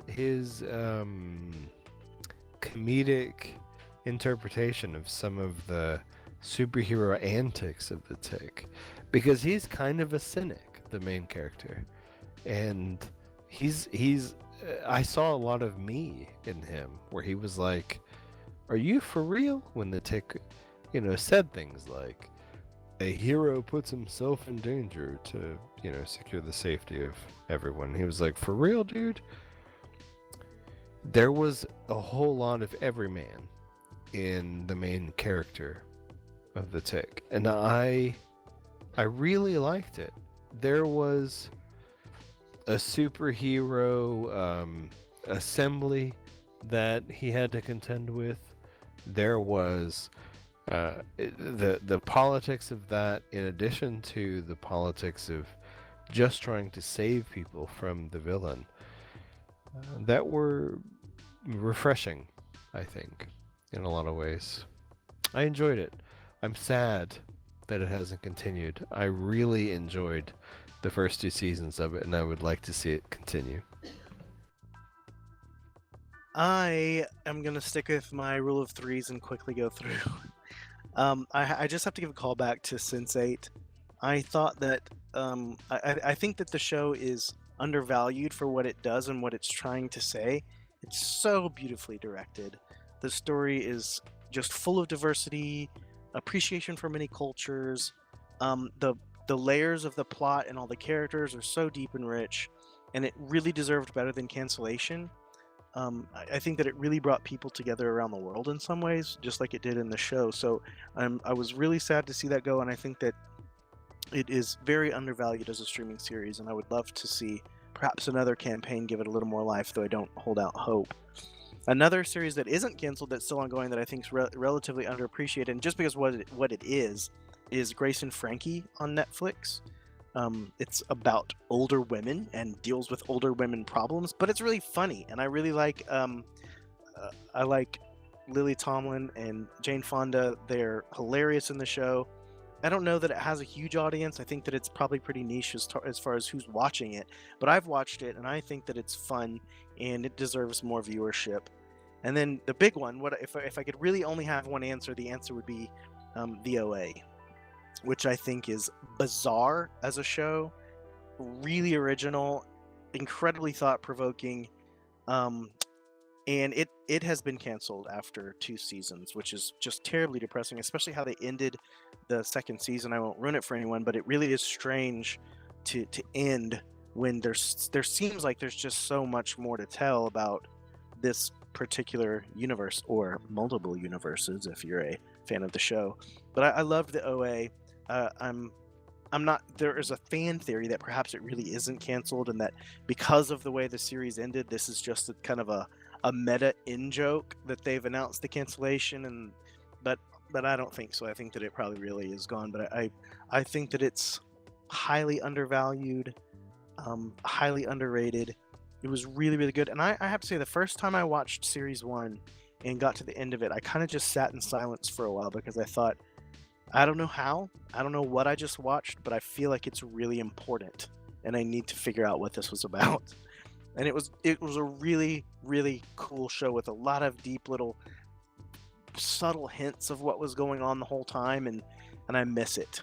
comedic interpretation of some of the superhero antics of the Tick, because he's kind of a cynic, the main character, and he's I saw a lot of me in him, where he was like, "Are you for real?" When the Tick, said things like, "A hero puts himself in danger to, secure the safety of everyone." He was like, "For real, dude?" There was a whole lot of everyman in the main character of the Tick, and I really liked it. There was a superhero assembly that he had to contend with. There was the politics of that, in addition to the politics of just trying to save people from the villain, that were refreshing, I think, in a lot of ways. I enjoyed it. I'm sad that it hasn't continued. I really enjoyed the first 2 seasons of it, and I would like to see it continue. I am going to stick with my rule of threes and quickly go through. I just have to give a call back to Sense8. I thought that I think that the show is undervalued for what it does and what it's trying to say. It's so beautifully directed. The story is just full of diversity, appreciation for many cultures. The layers of the plot and all the characters are so deep and rich, and it really deserved better than cancellation. I think that it really brought people together around the world in some ways, just like it did in the show. So I was really sad to see that go, and I think that it is very undervalued as a streaming series, and I would love to see perhaps another campaign give it a little more life, though I don't hold out hope. Another series that isn't canceled, that's still ongoing, that I think is relatively underappreciated, and just because what it is Grace and Frankie on Netflix. It's about older women and deals with older women problems, but it's really funny, and I really like I like Lily Tomlin and Jane Fonda. They're hilarious in the show. I don't know that it has a huge audience. I think that it's probably pretty niche as far as who's watching it, but I've watched it and I think that it's fun and it deserves more viewership. And then the big one, if I could really only have one answer, the answer would be the OA, which I think is bizarre as a show, really original, incredibly thought-provoking, and it has been canceled after 2 seasons, which is just terribly depressing, especially how they ended the second season. I won't ruin it for anyone, but it really is strange to end when there seems like there's just so much more to tell about this particular universe, or multiple universes if you're a fan of the show. But I loved the OA. I'm not. There is a fan theory that perhaps it really isn't canceled, and that because of the way the series ended, this is just a kind of a meta in joke that they've announced the cancellation. But I don't think so. I think that it probably really is gone. But I think that it's highly undervalued, highly underrated. It was really, really good. And I have to say, the first time I watched series 1 and got to the end of it, I kind of just sat in silence for a while, because I thought, I don't know how, I don't know what I just watched, but I feel like it's really important and I need to figure out what this was about. And it was a really, really cool show with a lot of deep little subtle hints of what was going on the whole time, and I miss it.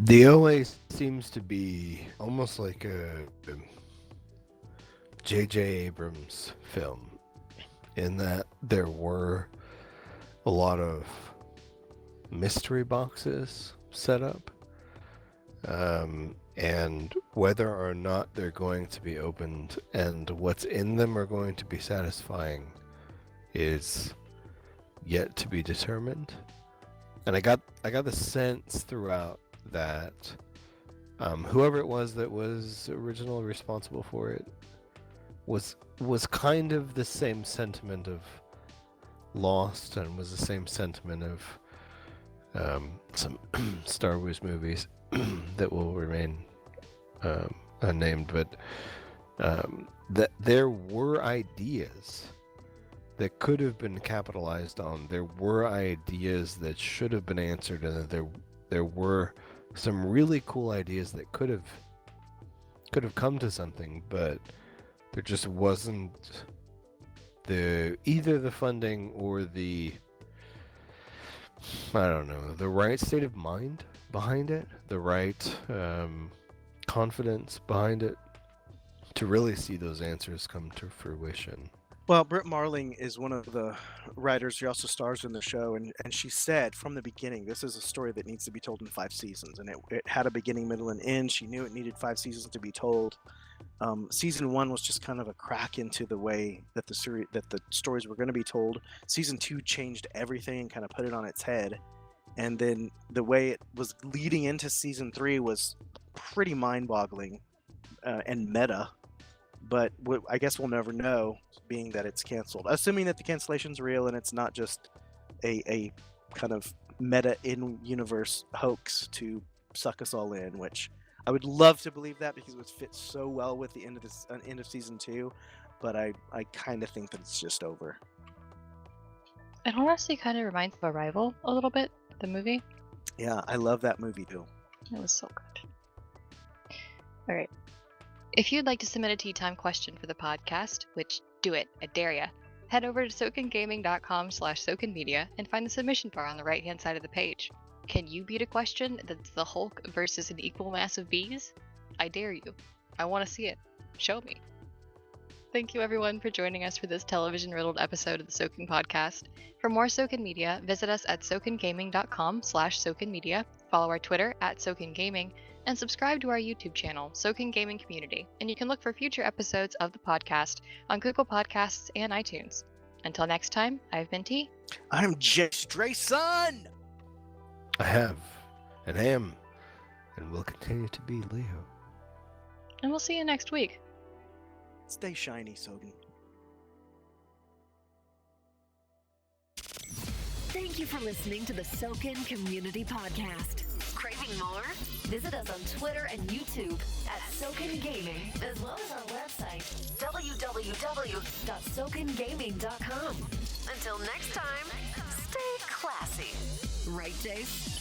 The OA seems to be almost like a J.J. Abrams film, in that there were a lot of mystery boxes set up, and whether or not they're going to be opened and what's in them are going to be satisfying is yet to be determined. And I got the sense throughout that whoever it was that was originally responsible for it was kind of the same sentiment of Lost, and was the same sentiment of some Star Wars movies that will remain unnamed, but that there were ideas that could have been capitalized on. There were ideas that should have been answered, and that there were some really cool ideas that could have come to something, but there just wasn't either the funding or the, I don't know, the right state of mind behind it, the right confidence behind it to really see those answers come to fruition. Well, Britt Marling is one of the writers who also stars in the show, and she said from the beginning, this is a story that needs to be told in 5 seasons, and it had a beginning, middle, and end. She knew it needed 5 seasons to be told. Season 1 was just kind of a crack into the way that the stories were going to be told. Season 2 changed everything and kind of put it on its head, and then the way it was leading into season 3 was pretty mind-boggling and meta. But I guess we'll never know, being that it's canceled. Assuming that the cancellation's real and it's not just a kind of meta in-universe hoax to suck us all in, which I would love to believe that, because it would fit so well with the end of season 2. But I kind of think that it's just over. It honestly kind of reminds of Arrival a little bit, the movie. Yeah, I love that movie too. It was so good. All right. If you'd like to submit a tea time question for the podcast, which do it, I dare ya, head over to sokangaming.com/sokanmedia and find the submission bar on the right-hand side of the page. Can you beat a question that's the Hulk versus an equal mass of bees? I dare you. I want to see it. Show me. Thank you everyone for joining us for this television-riddled episode of the Sokan Podcast. For more Sokan Media, visit us at sokangaming.com/sokanmedia, follow our Twitter at sokangaming, and subscribe to our YouTube channel, Sokan Gaming Community, and you can look for future episodes of the podcast on Google Podcasts and iTunes. Until next time, I've been T. I'm Jace Drayson! I have, and am, and will continue to be Leo. And we'll see you next week. Stay shiny, Sogan. Thank you for listening to the Sokan Community Podcast. Craving more? Visit us on Twitter and YouTube at Sokan Gaming, as well as our website, www.sokangaming.com. Until next time, stay classy. Right, Jace?